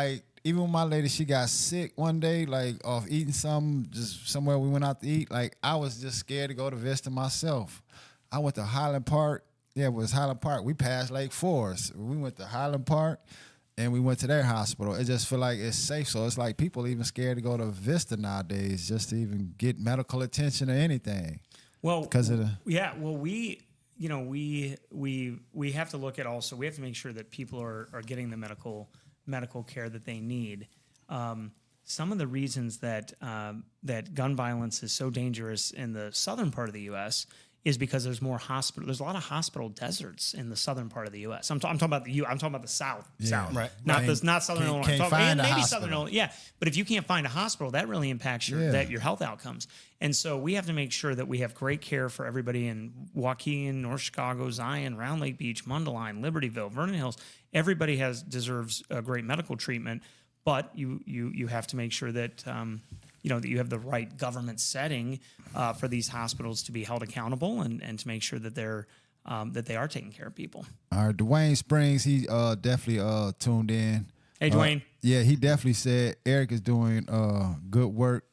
Even when my lady, she got sick one day, off eating something, just somewhere we went out to eat. I was just scared to go to Vista myself. I went to Highland Park. Yeah, it was Highland Park. We passed Lake Forest. We went to Highland Park, and we went to their hospital. It just feel like it's safe. So it's like people even scared to go to Vista nowadays just to even get medical attention or anything. Well, because of the we have to look at also. We have to make sure that people are getting the medical care that they need. Some of the reasons that gun violence is so dangerous in the southern part of the U.S. is because there's more hospital. There's a lot of hospital deserts in the southern part of the U.S. I'm talking about I'm talking about the South. Right. Not southern Illinois. Can't find a maybe hospital. southern Illinois. Yeah, but if you can't find a hospital, that really impacts your health outcomes. And so we have to make sure that we have great care for everybody in Waukegan, North Chicago, Zion, Round Lake Beach, Mundelein, Libertyville, Vernon Hills. Everybody deserves a great medical treatment, but you have to make sure that that you have the right government setting for these hospitals to be held accountable and to make sure that they are taking care of people. All right, Dwayne Springs, he definitely tuned in. Hey, Dwayne. Yeah, he definitely said Eric is doing good work.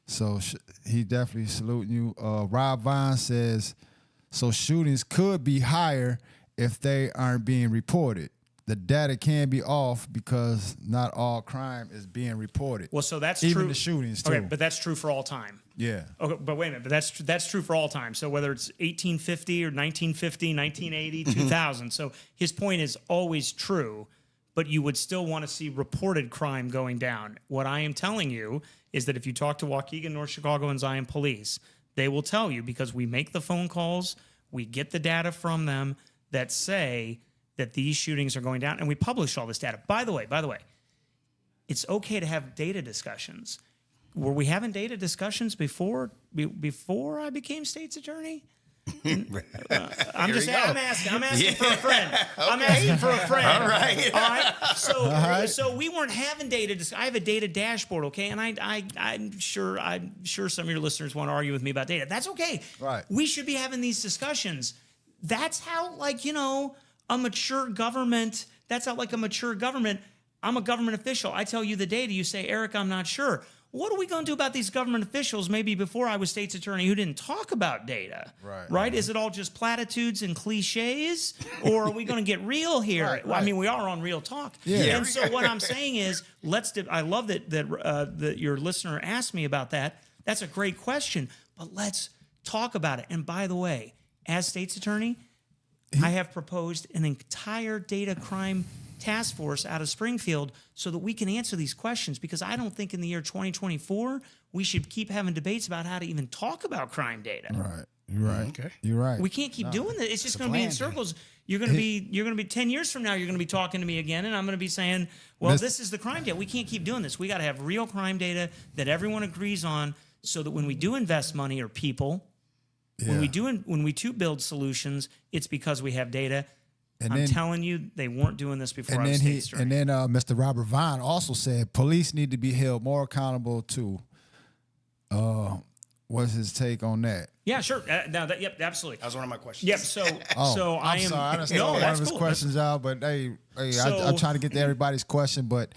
So he definitely saluting you. Rob Vine says, so shootings could be higher if they aren't being reported. The data can be off because not all crime is being reported. Well, so that's even true. the shootings too. Okay, but that's true for all time. Yeah. Okay, but wait a minute. But that's true for all time. So whether it's 1850 or 1950, 1980, 2000. So his point is always true, but you would still want to see reported crime going down. What I am telling you is that if you talk to Waukegan, North Chicago, and Zion police, they will tell you, because we make the phone calls, we get the data from them that say that these shootings are going down, and we publish all this data. By the way, it's okay to have data discussions. Were we having data discussions before I became state's attorney? I'm asking for a friend. I'm asking for a friend. All right. All right. So we weren't having data. I have a data dashboard, okay? And I'm sure some of your listeners want to argue with me about data. That's okay. Right. We should be having these discussions. That's how, a mature government. That's how, a mature government. I'm a government official. I tell you the data. You say, Eric, I'm not sure. What are we going to do about these government officials maybe before I was state's attorney who didn't talk about data? Right? Is it all just platitudes and cliches? Or are we going to get real here? Right. I mean, we are on Real Talk. Yeah. And so what I'm saying is, I love that your listener asked me about that. That's a great question. But let's talk about it. And by the way, as state's attorney, I have proposed an entire data crime task force out of Springfield so that we can answer these questions, because I don't think in the year 2024 we should keep having debates about how to even talk about crime data. Right. You're right. Okay. You're right. We can't keep doing that. It's just going to be in circles. You're going to be 10 years from now, you're going to be talking to me again, and I'm going to be saying, well, this is the crime data. We can't keep doing this. We got to have real crime data that everyone agrees on, so that when we do invest money or people, when we do build solutions, it's because we have data. And I'm telling you, they weren't doing this before I was state's attorney. And then Mr. Robert Vine also said police need to be held more accountable too. What's his take on that? Yeah, sure. Yep, absolutely. That was one of my questions. Yep. So I am. Sorry, I understand one of his questions out, but I'm trying to get to everybody's question. But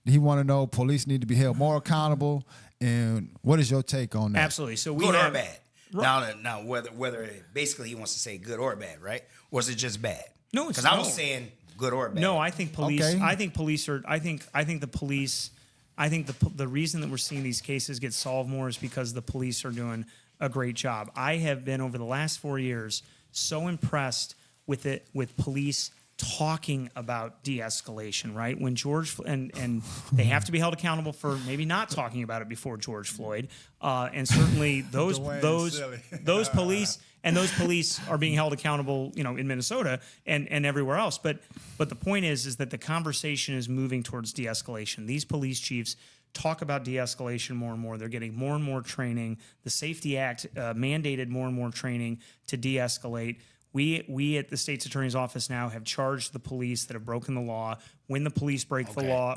he want to know police need to be held more accountable, and what is your take on that? Absolutely. So we good have, or bad. Now whether basically he wants to say good or bad, right? Or is it just bad? No, because I was saying good or bad. No, I think police. Okay. I think police are. I think the police. I think the reason that we're seeing these cases get solved more is because the police are doing a great job. I have been over the last 4 years so impressed with police talking about de-escalation, right? When and they have to be held accountable for maybe not talking about it before George Floyd, and certainly those police are being held accountable, in Minnesota and everywhere else. But the point is that the conversation is moving towards de-escalation. These police chiefs talk about de-escalation more and more. They're getting more and more training. The Safety Act mandated more and more training to de-escalate. We at the state's attorney's office now have charged the police that have broken the law. When the police break the law,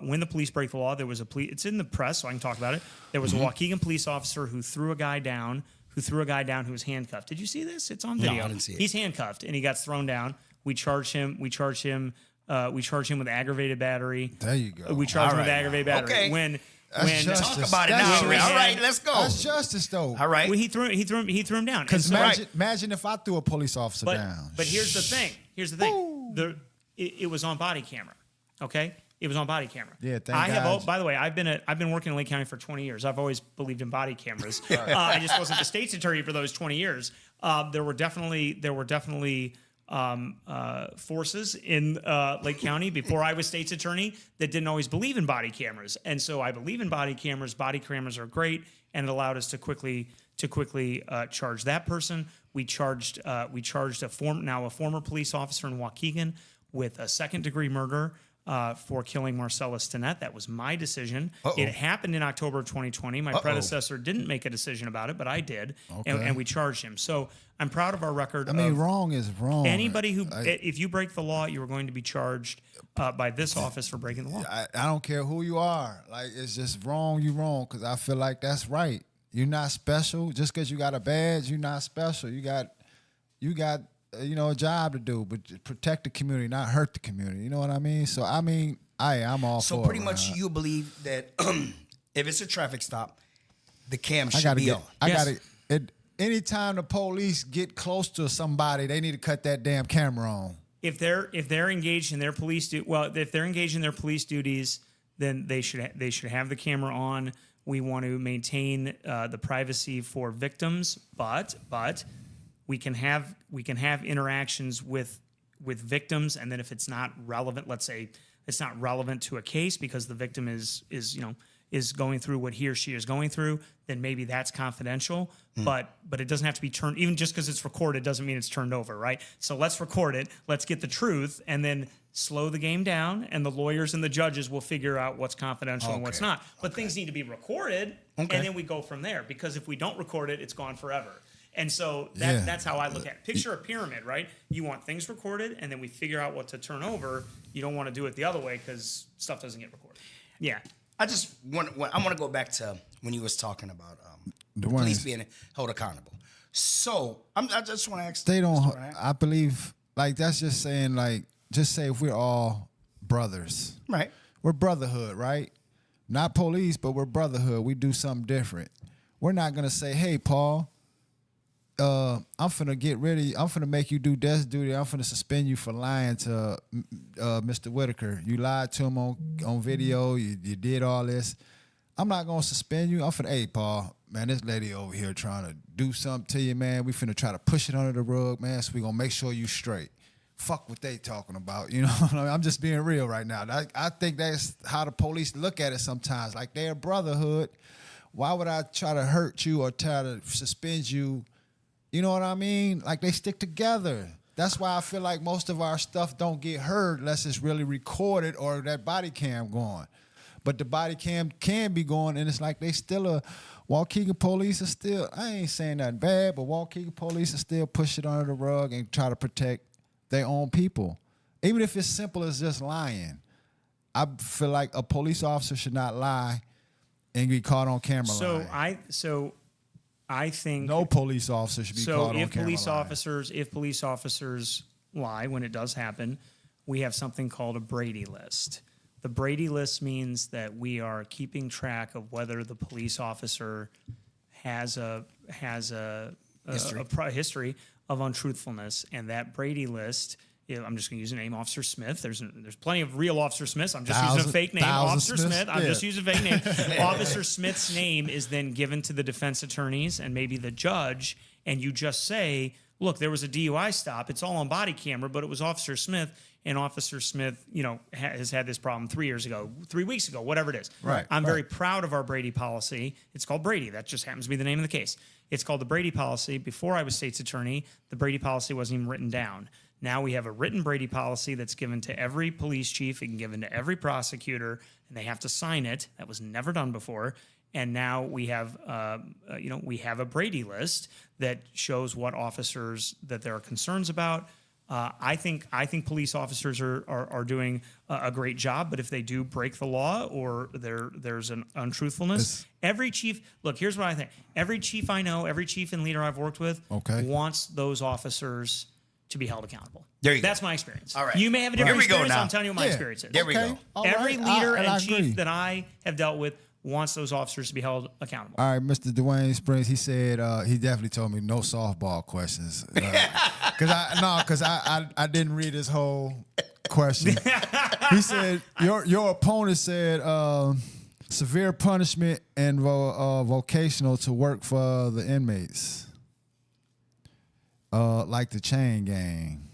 there was it's in the press, so I can talk about it. There was a Waukegan police officer who threw a guy down who was handcuffed. Did you see this? It's on video. No, I didn't see it. He's handcuffed and he got thrown down. We charge him with aggravated battery. There you go. We charge him with aggravated battery. Okay. That's justice. Talk about it That's now. justice. All right, let's go. That's justice, though. All right. Well, he threw him down. Because And so- imagine if I threw a police officer down. But here's the thing. It was on body camera. Okay, it was on body camera. Yeah, thank God. By the way, I've been working in Lake County for 20 years. I've always believed in body cameras. I just wasn't the state's attorney for those 20 years. There were definitely forces in Lake County before I was state's attorney that didn't always believe in body cameras, and so I believe in body cameras. Body cameras are great, and it allowed us to quickly charge that person. We charged a former police officer in Waukegan with a second-degree murder for killing Marcellus Stinnett. That was my decision. It happened in October of 2020. My predecessor didn't make a decision about it, but I did, and we charged him. So I'm proud of our record. I mean, wrong is wrong. Anybody who, if you break the law, you are going to be charged by this office for breaking the law. I don't care who you are. Like, it's just wrong. You wrong, because I feel like that's right. You're not special. Just because you got a badge, you're not special. You got a job to do, but protect the community, not hurt the community. You know what I mean? So I'm all for it. So pretty much, you believe that if it's a traffic stop, the cam should be on. Anytime the police get close to somebody, they need to cut that damn camera on. If they're engaged in their police if they're engaged in their police duties, then they should have the camera on. We want to maintain the privacy for victims, but we can have interactions with victims, and then if it's not relevant, let's say it's not relevant to a case because the victim is going through what he or she is going through, then maybe that's confidential. But it doesn't have to be turned. Even just because it's recorded doesn't mean it's turned over, right? So let's record it. Let's get the truth, and then slow the game down, and the lawyers and the judges will figure out what's confidential and what's not. But things need to be recorded, and then we go from there. Because if we don't record it, it's gone forever. And so that's how I look at it. Picture a pyramid, right? You want things recorded, and then we figure out what to turn over. You don't want to do it the other way because stuff doesn't get recorded. Yeah. I want to go back to when you was talking about the police being held accountable. So I just want to ask. They don't. I believe that's just saying just say if we're all brothers, right? We're brotherhood, right? Not police, but we're brotherhood. We do something different. We're not gonna say, "Hey, Paul, I'm finna make you do desk duty. I'm finna suspend you for lying to Mr. Whitaker. You lied to him on video. You did all this. I'm not gonna suspend you. I'm finna, hey, Paul, man, this lady over here trying to do something to you, man. We finna try to push it under the rug, man, so we gonna make sure you straight. Fuck what they talking about, you know what I mean? I'm just being real right now. I think that's how the police look at it sometimes. Like, they're a brotherhood. Why would I try to hurt you or try to suspend you? You know what I mean? Like, they stick together. That's why I feel like most of our stuff don't get heard unless it's really recorded or that body cam going. But the body cam can be going, and it's like they still Waukegan police are still, I ain't saying nothing bad, but Waukegan police are still push it under the rug and try to protect their own people. Even if it's simple as just lying. I feel like a police officer should not lie and get caught on camera lying. I think no police officer should be caught on camera lying. If police officers lie when it does happen, we have something called a Brady list. The Brady list means that we are keeping track of whether the police officer has a history of untruthfulness, and that Brady list. I'm just going to use the name Officer Smith. There's plenty of real Officer Smiths. I'm just using a fake name, Officer Smith. I'm just using a fake name. Officer Smith's name is then given to the defense attorneys and maybe the judge, and you just say, look, there was a DUI stop. It's all on body camera, but it was Officer Smith, and Officer Smith, has had this problem 3 weeks ago, whatever it is. Right. I'm very proud of our Brady policy. It's called Brady. That just happens to be the name of the case. It's called the Brady policy. Before I was state's attorney, the Brady policy wasn't even written down. Now we have a written Brady policy that's given to every police chief and given to every prosecutor, and they have to sign it. That was never done before. And now we have, a Brady list that shows what officers that there are concerns about. I think police officers are doing a great job, but if they do break the law or there's an untruthfulness, every chief. Look, here's what I think. Every chief I know, every chief and leader I've worked with, wants those officers to be held accountable. There you go. That's my experience. All right. You may have a different experience. Now. I'm telling you what my experience is. There we go. Every leader and chief that I have dealt with wants those officers to be held accountable. All right, Mr. Dwayne Springs, he said he definitely told me no softball questions. Because I didn't read his whole question. He said your opponent said severe punishment and vocational to work for the inmates, like the chain gang.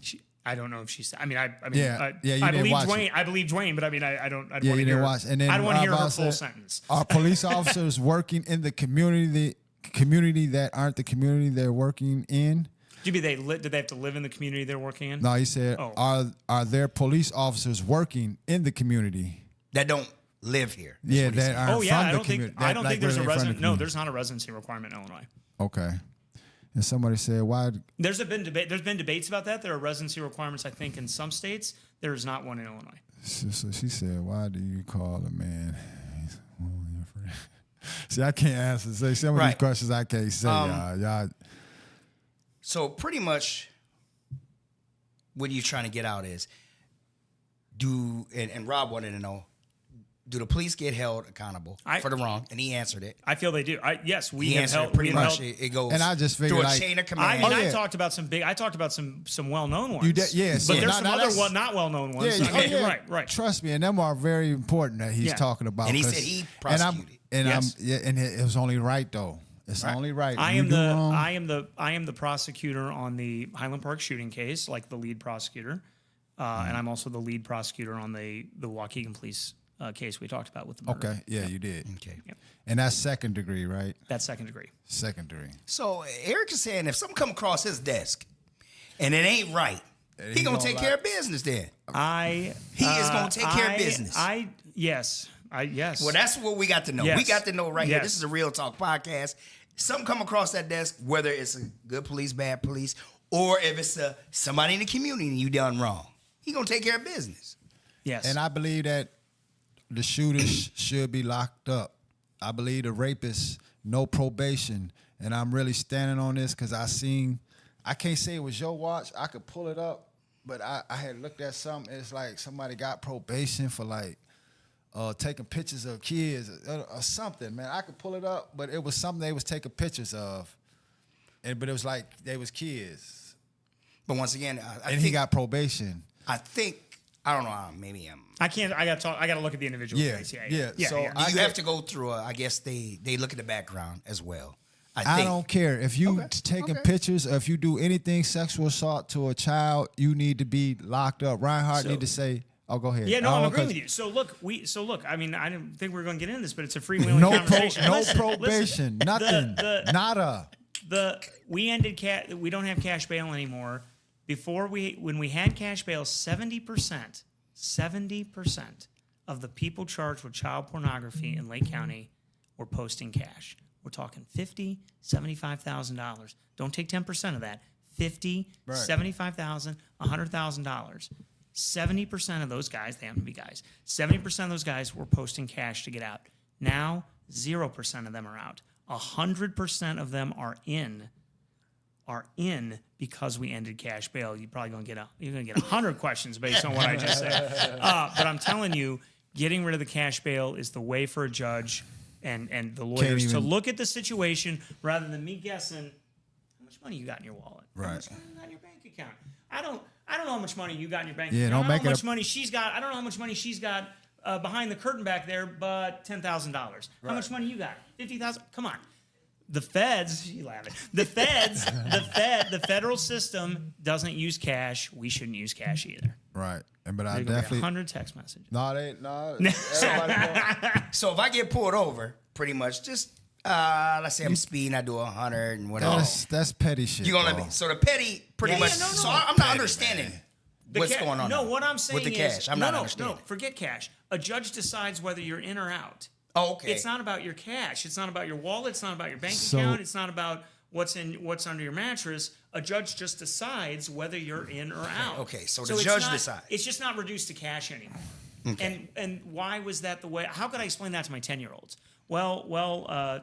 I don't know if she's. I mean, I believe Dwayne. I believe Dwayne, but I mean, I don't. I don't Yeah, want you to hear. didn't watch. And then I don't want to hear her Rob full said, sentence. Are police officers working in the community that aren't the community they're working in? Do they have to live in the community they're working in? No, he said, are there police officers working in the community that don't live here? Yeah, that aren't from I the don't community. think. I don't think there's a resident. No, community. there's not a residency requirement in Illinois. Okay. And somebody said, why? There's been debates about that. There are residency requirements, I think, in some states. There is not one in Illinois. So she said, why do you call a man? See, I can't answer. Say some of these questions I can't say, y'all. So pretty much what you're trying to get out is, and Rob wanted to know, do the police get held accountable for the wrong? And he answered it. I feel they do. Yes, we he have answered held. it pretty much. It goes. And I just figured through a chain of command. I talked about some big. I talked about some well-known ones. Yes, but there's some other not well-known ones. Yeah, right. Trust me, and them are very important that he's talking about. And he said he prosecuted. And it was only right though. It's only right. I am the prosecutor on the Highland Park shooting case, like the lead prosecutor, and I'm also the lead prosecutor on the Waukegan police case we talked about with the murder. Okay, you did. Okay, and that's second degree, right? That's second degree. Second degree. So Eric is saying if something come across his desk and it ain't right, he gonna take care of business. Then he is gonna take care of business. Yes. Well, that's what we got to know. Yes. We got to know right here. This is a Real Talk podcast. Something come across that desk, whether it's a good police, bad police, or if it's somebody in the community and you done wrong, he gonna take care of business. Yes. And I believe that the shooters should be locked up. I believe the rapists, no probation. And I'm really standing on this because I can't say it was your watch. I could pull it up, but I had looked at something. It's like somebody got probation for like taking pictures of kids or something, man. I could pull it up, but it was something they was taking pictures of. But it was like they was kids. But once again, I think he got probation. I don't know. Maybe I can't. I got to look at the individual case. Yeah. So you have to go through. I guess they look at the background as well. I don't care if you taking pictures. Or if you do anything sexual assault to a child, you need to be locked up. Rinehart need to say, "Oh, go ahead." Yeah, no, I'm agreeing with you. So look. I mean, I didn't think we were going to get into this, but it's a freewheeling conversation. No probation, nothing, nada. We ended we don't have cash bail anymore. When we had cash bail, 70% of the people charged with child pornography in Lake County were posting cash. We're talking $50,000, $75,000. Don't take 10% of that. $50,000, $75,000, $100,000. 70% of those guys, they happen to be guys, 70% of those guys were posting cash to get out. Now, 0% of them are out. 100% of them are in because we ended cash bail. You're probably going to get 100 questions based on what I just said. But I'm telling you, getting rid of the cash bail is the way for a judge and the lawyers to look at the situation rather than me guessing how much money you got in your wallet. Right. How much money you got in your bank account. I don't know how much money you got in your bank account. I don't know how much money she's got. I don't know how much money she's got behind the curtain back there, but $10,000. How much money you got? $50,000. Come on. The feds, you laughing. The federal system doesn't use cash. We shouldn't use cash either. Right. But I There's definitely 100 text messages. No. So if I get pulled over, pretty much just let's say I'm speeding, I do 100 and whatever. That's petty shit. You gonna let me? So the petty, pretty much. No. So I'm not understanding what's going on. No, what I'm saying with the cash, is I'm not understanding. No, forget cash. A judge decides whether you're in or out. Oh, okay. It's not about your cash. It's not about your wallet. It's not about your bank account. It's not about what's under your mattress. A judge just decides whether you're in or out. Okay, so the judge decides. It's just not reduced to cash anymore. Okay. And why was that the way? How could I explain that to my 10-year-olds? Well,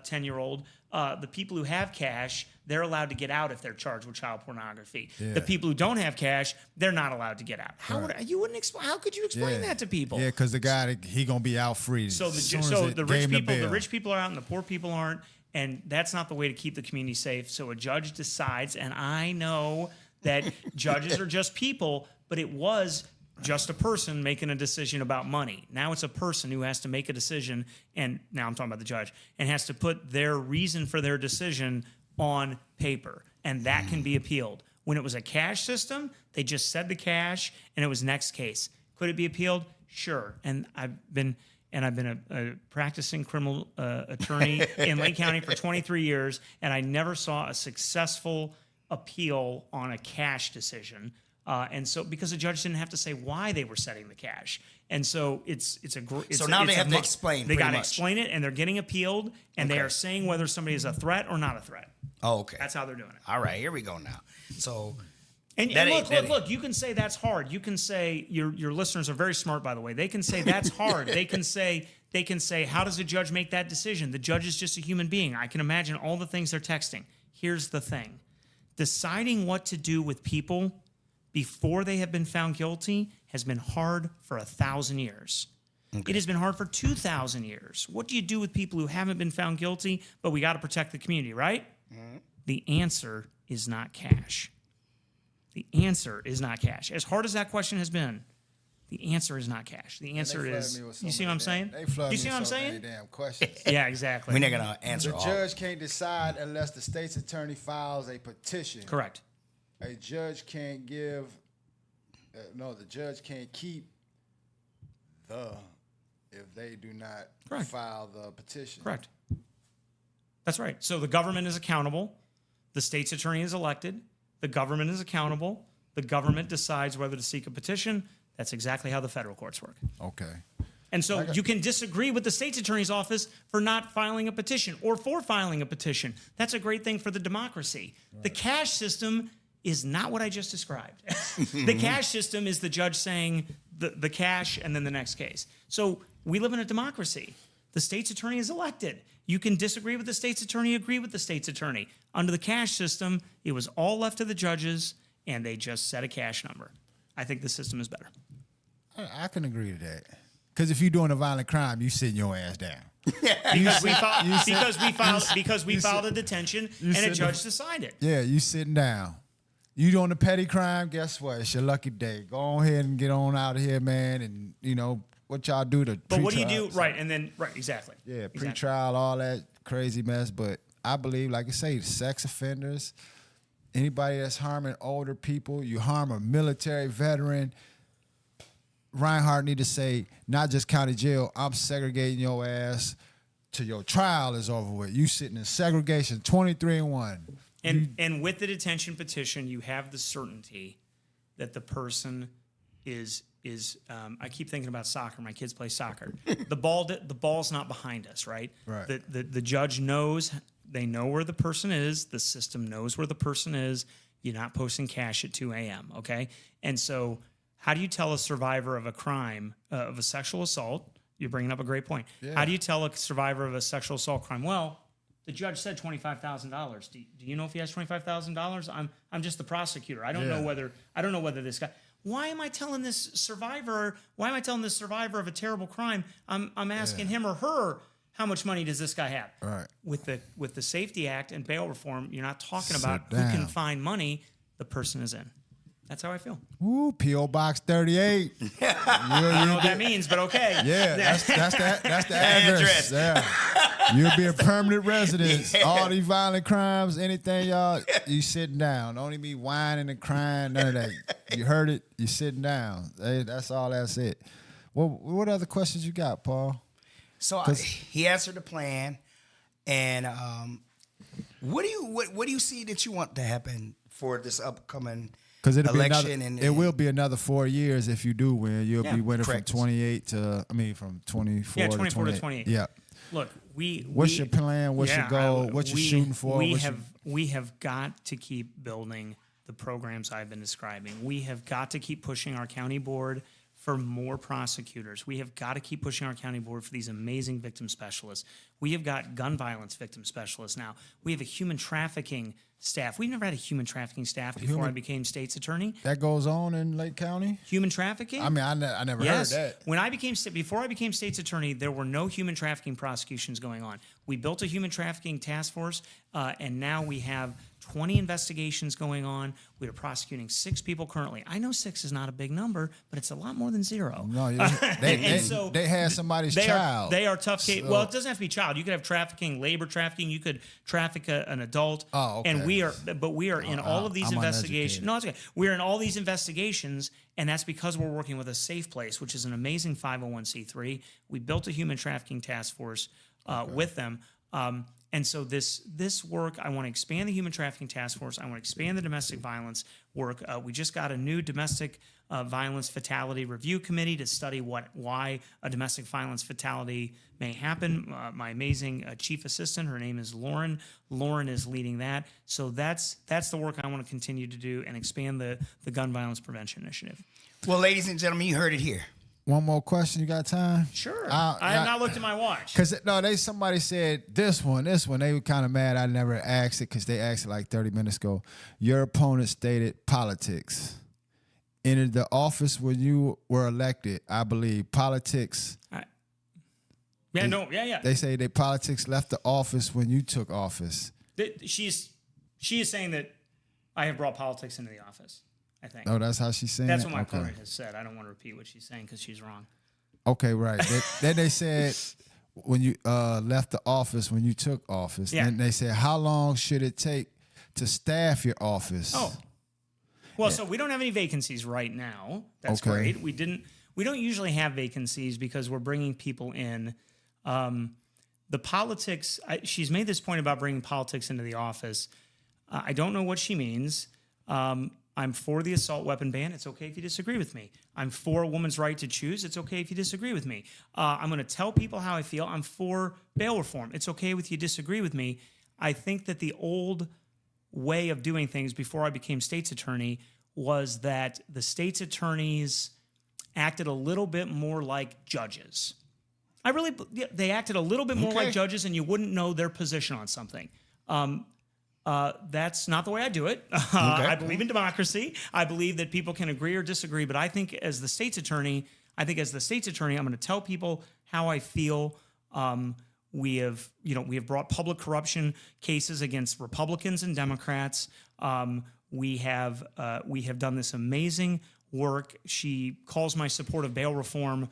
10-year-old, the people who have cash they're allowed to get out if they're charged with child pornography. The people who don't have cash, they're not allowed to get out. How could you explain that to people? Yeah, because the guy, he going to be out free. So the rich people are out and the poor people aren't. And that's not the way to keep the community safe. So a judge decides, and I know that judges are just people, but it was just a person making a decision about money. Now it's a person who has to make a decision, and now I'm talking about the judge, and has to put their reason for their decision on paper, and that can be appealed. When it was a cash system, they just said the cash, and it was next case. Could it be appealed? Sure. And I've been a practicing criminal attorney in Lake County for 23 years, and I never saw a successful appeal on a cash decision. And so, because the judge didn't have to say why they were setting the cash, and so now they have to explain. They got to explain it, and they're getting appealed, and they are saying whether somebody is a threat or not a threat. Oh, okay. That's how they're doing it. All right, here we go now. So. And look, you can say that's hard. You can say your listeners are very smart, by the way. They can say that's hard. They can say, how does a judge make that decision? The judge is just a human being. I can imagine all the things they're texting. Here's the thing. Deciding what to do with people before they have been found guilty has been hard for 1,000 years. Okay. It has been hard for 2,000 years. What do you do with people who haven't been found guilty, but we got to protect the community, right? Mm-hmm. The answer is not cash. The answer is not cash. As hard as that question has been, the answer is not cash. The answer is, you see what I'm saying? You see what I'm saying? Damn questions. Yeah, exactly. We're not going to answer all. The judge can't decide unless the state's attorney files a petition. Correct. A judge can't give, the judge can't keep if they do not file the petition. Correct. That's right. So the government is accountable. The state's attorney is elected. The government is accountable. The government decides whether to seek a petition. That's exactly how the federal courts work. Okay. And so you can disagree with the state's attorney's office for not filing a petition or for filing a petition. That's a great thing for the democracy. Right. The cash system is not what I just described. The cash system is the judge saying the cash and then the next case. So we live in a democracy. The state's attorney is elected. You can disagree with the state's attorney, agree with the state's attorney. Under the cash system, it was all left to the judges, and they just set a cash number. I think the system is better. I can agree to that. Because if you're doing a violent crime, you sitting your ass down. because we filed a detention, and a judge decided. Yeah, you sitting down. You doing a petty crime, guess what? It's your lucky day. Go ahead and get on out of here, man, and, what y'all do to But what do you do? Right, and then, exactly. Yeah, pretrial, all that crazy mess. But I believe, like I say, sex offenders, anybody that's harming older people, you harm a military veteran, Rinehart need to say, not just county jail, I'm segregating your ass till your trial is over with. You sitting in segregation 23-1. And with the detention petition, you have the certainty that the person is I keep thinking about soccer. My kids play soccer. The ball's not behind us, right? Right. The judge knows. They know where the person is. The system knows where the person is. You're not posting cash at 2 a.m., okay? And so how do you tell a survivor of a crime, of a sexual assault? You're bringing up a great point. Yeah. How do you tell a survivor of a sexual assault crime? Well, the judge said $25,000. Do you know if he has $25,000? I'm just the prosecutor. I don't know whether this guy. Why am I telling this survivor of a terrible crime? I'm asking him or her, how much money does this guy have? Right. With the Safety Act and bail reform, you're not talking about who can find money. The person is in. That's how I feel. Ooh, P.O. Box 38. I don't know what that means, but okay. Yeah, that's the address. Yeah. You'll be a permanent resident. Yeah. All these violent crimes, anything, y'all, you sitting down. Don't even be whining and crying, none of that. You heard it, you sitting down. That's all, that's it. Well, what other questions you got, Paul? So he answered the plan, and what do you see that you want to happen for this upcoming election? It will be another 4 years if you do win. You'll be winning from 28 to, from 24 to 24 to 28. Yeah. Look, what's your plan? What's your goal? What you shooting for? We have got to keep building the programs I've been describing. We have got to keep pushing our county board for more prosecutors. We have got to keep pushing our county board for these amazing victim specialists. We have got gun violence victim specialists now. We have a human trafficking staff. We've never had a human trafficking staff before I became state's attorney. That goes on in Lake County? Human trafficking? I mean, I never heard that. Before I became state's attorney, there were no human trafficking prosecutions going on. We built a human trafficking task force, and now we have 20 investigations going on. We are prosecuting 6 people currently. I know 6 is not a big number, but it's a lot more than 0. No, they had somebody's child. They are tough cases. Well, it doesn't have to be child. You could have trafficking, labor trafficking. You could traffic an adult. Oh, okay. And we are in all of these investigations. No, it's okay. We're in all these investigations, and that's because we're working with a Safe Place, which is an amazing 501c3. We built a human trafficking task force with them. And so this work, I want to expand the human trafficking task force. I want to expand the domestic violence work. We just got a new domestic violence fatality review committee to study why a domestic violence fatality may happen. My amazing chief assistant, her name is Lauren. Lauren is leading that. So that's the work I want to continue to do and expand the gun violence prevention initiative. Well, ladies and gentlemen, you heard it here. One more question. You got time? Sure. I have not looked at my watch. Because somebody said this one. They were kind of mad I never asked it because they asked it like 30 minutes ago. Your opponent stated politics. In the office when you were elected, I believe politics. Yeah. They say that politics left the office when you took office. She is saying that I have brought politics into the office. I think. Oh, that's how she's saying That's it? what my opponent has said. I don't want to repeat what she's saying because she's wrong. Okay, right. Then they said when you left the office, when you took office, and they said, how long should it take to staff your office? Oh. Well, so we don't have any vacancies right now. That's great. We don't usually have vacancies because we're bringing people in. The politics, she's made this point about bringing politics into the office. I don't know what she means. I'm for the assault weapon ban. It's okay if you disagree with me. I'm for a woman's right to choose. It's okay if you disagree with me. I'm going to tell people how I feel. I'm for bail reform. It's okay if you disagree with me. I think that the old way of doing things before I became state's attorney was that the state's attorneys acted a little bit more like judges. They acted a little bit more like judges, and you wouldn't know their position on something. That's not the way I do it. I believe in democracy. I believe that people can agree or disagree, but I think as the state's attorney, I'm going to tell people how I feel. We have brought public corruption cases against Republicans and Democrats. We have done this amazing work. She calls my support of bail reform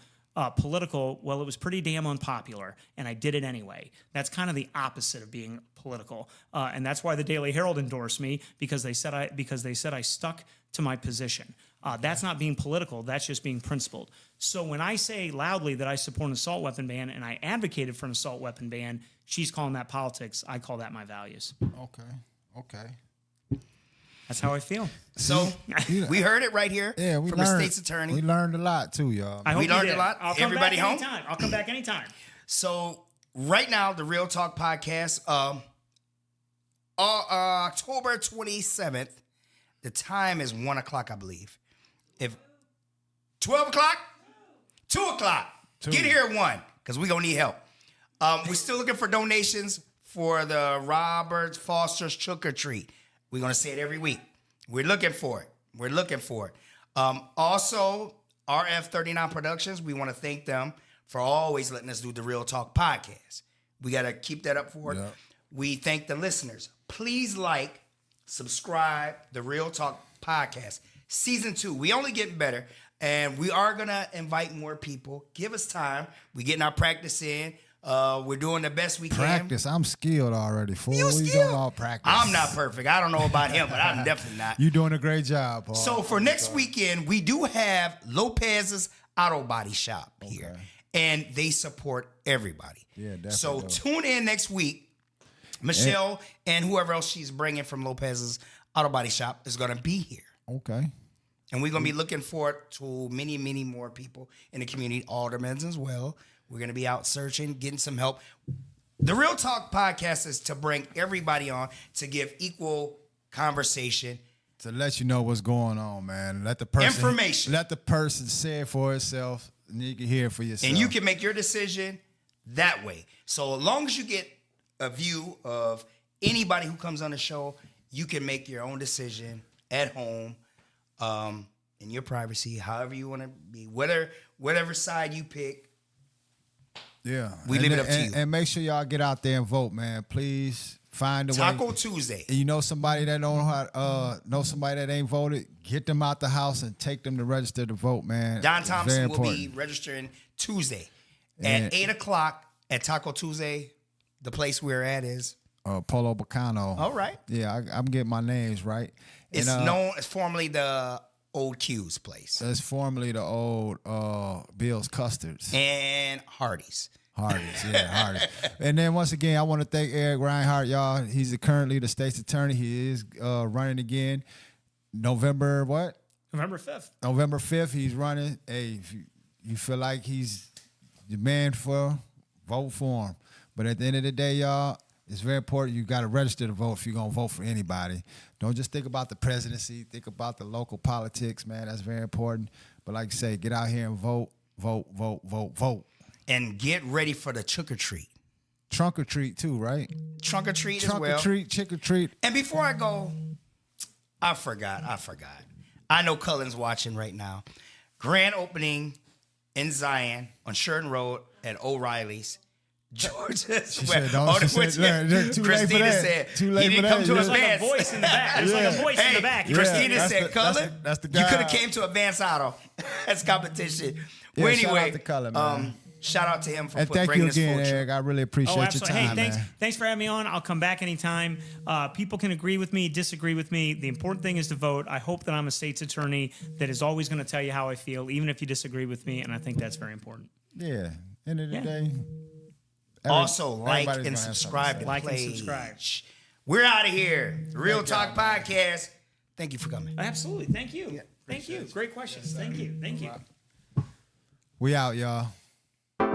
political. Well, it was pretty damn unpopular, and I did it anyway. That's kind of the opposite of being political, and that's why the Daily Herald endorsed me because they said I stuck to my position. That's not being political. That's just being principled. So when I say loudly that I support an assault weapon ban and I advocated for an assault weapon ban, she's calling that politics. I call that my values. Okay. That's how I feel. So we heard it right here from the state's attorney. We learned a lot too, y'all. We learned a lot. I'll come Everybody back home? anytime. I'll come back anytime. So right now, the Real Talk podcast, October 27th, the time is 1 o'clock, I believe. If 12 o'clock, 2 o'clock, get here at 1 because we're going to need help. We're still looking for donations for the Robert Foster's Trick or Treat. We're going to say it every week. We're looking for it. Also, RF39 Productions, we want to thank them for always letting us do the Real Talk podcast. We got to keep that up for it. Yeah. We thank the listeners. Please subscribe, the Real Talk podcast. Season 2, we only getting better, and we are going to invite more people. Give us time. We're getting our practice in. We're doing the best we can. Practice. I'm skilled already. You skilled? All practice. I'm not perfect. I don't know about him, but I'm definitely not. You're doing a great job, Paul. So for next weekend, we do have Lopez's Auto Body Shop here, and they support everybody. Yeah, definitely. So tune in next week. Michelle and whoever else she's bringing from Lopez's Auto Body Shop is going to be here. Okay. And we're going to be looking forward to many, many more people in the community, aldermen as well. We're going to be out searching, getting some help. The Real Talk podcast is to bring everybody on to give equal conversation to let you know what's going on, man. Let the person say it for itself, and you can hear it for yourself. And you can make your decision that way. So as long as you get a view of anybody who comes on the show, you can make your own decision at home, in your privacy, however you want to be, whatever side you pick. Yeah, we leave it up to you. And make sure y'all get out there and vote, man. Please find a way. Taco Tuesday. And you know somebody that know somebody that ain't voted, get them out the house and take them to register to vote, man. Don Thompson will be registering Tuesday at 8:00 at Taco Tuesday. The place we're at is Polo Bacano. All right. Yeah, I'm getting my names right. It's known as formerly the Old Q's place. It's formerly the old Bill's Custards. And Hardee's. Hardee's. And then once again, I want to thank Eric Rinehart, y'all. He's currently the state's attorney. He is running again. November what? November 5th. November 5th, he's running. Hey, if you feel like he's the man vote for him. But at the end of the day, y'all, it's very important. You got to register to vote if you're going to vote for anybody. Don't just think about the presidency. Think about the local politics, man. That's very important. But like I say, get out here and vote. And get ready for the trick or treat. Trunk or treat too, right? Trunk or treat as well. Trunk or treat, chick or treat. And before I go, I forgot. I know Cullen's watching right now. Grand opening in Zion on Sheridan Road at O'Reilly's. Georgia Christina said he didn't come to advance. There's like a voice in the back. There's like a voice in the back. Christina said, Cullen, that's the guy. You could have came to Advance Auto. That's competition. Yeah, well, anyway, shout out to Cullen, man. Shout out to him for and bringing thank you again, this full Eric. I really appreciate your time, Hey, man. Thanks for having me on. I'll come back anytime. People can agree with me, disagree with me. The important thing is to vote. I hope that I'm a state's attorney that is always going to tell you how I feel, even if you disagree with me, and I think that's very important. Yeah. End of the day. Also, like and subscribe to Like and subscribe. We're out of here. Real Talk Podcast. Thank you for coming. Absolutely. Thank you. Yeah, thank you. Great questions. Thank you. Thank you. We out, y'all. The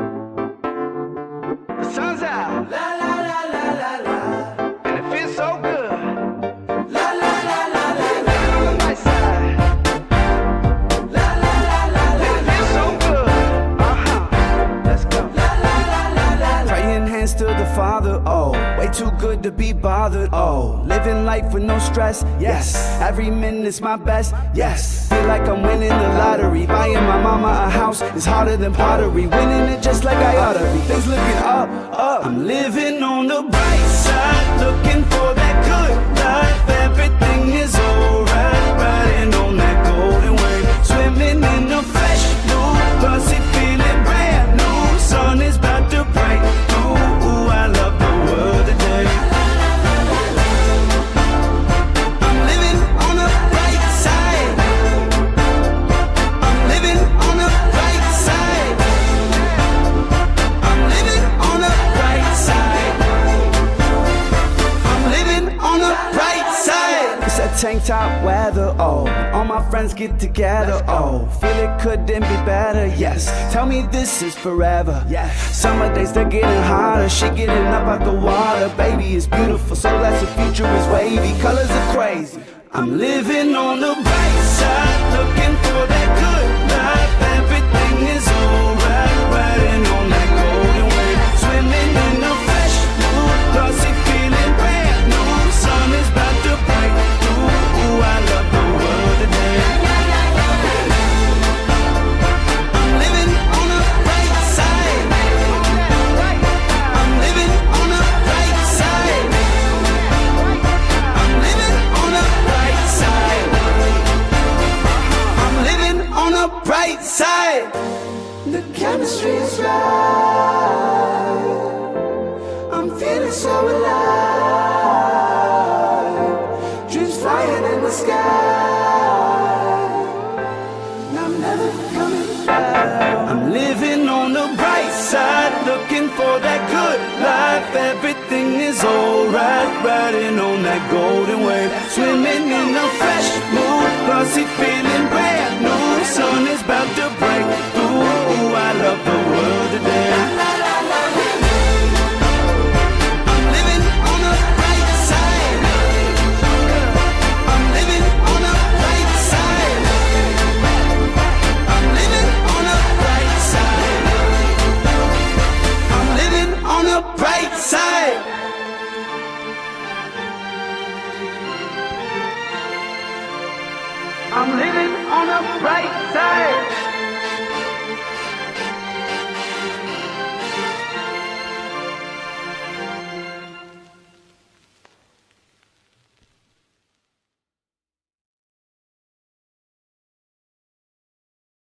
sun's out. La la la la la la. And it feels so good. La la la la la la. On my side. La la la la la. And it feels so good. Let's go. La la la la la la. Praying hands to the Father, oh, way too good to be bothered, oh, living life with no stress, yes, every minute's my best, yes, feel like I'm winning the lottery, buying my mama a house is harder than pottery, winning it just like I oughta be, things looking up, I'm living on the bright side, looking for that good life, everything is alright, riding on that golden wave, swimming in the fresh blue, pussy feeling brand new, sun is about to break through, ooh, I love the world today. I'm living on the bright side. I'm living on the bright side. I'm living on the bright side. I'm living on the bright side. It's that tank top weather, oh. All my friends get together, oh. Feel it couldn't be better, yes. Tell me this is forever, yes. Summer days they're getting hotter, shit getting up out the water. Baby, it's beautiful, so that's the future is wavy. Colors are crazy. I'm living on the bright side, looking for that good life. Everything is alright, riding on that golden wave, swimming in the fresh blue, glossy feeling brand new. Sun is about to break through. Ooh, I love the world today. I'm living on the bright side. I'm living on the bright side. I'm living on the bright side. I'm living on the bright side. The chemistry is right. I'm feeling so alive. Dreams flying in the sky. And I'm never coming back. I'm living on the bright side, looking for that good life. Everything is alright, riding on that golden wave, swimming in the fresh mood, glossy feeling brand new. Sun is about to break through. Ooh, I love the world today. I'm living on the bright side. I'm living on living on the bright side.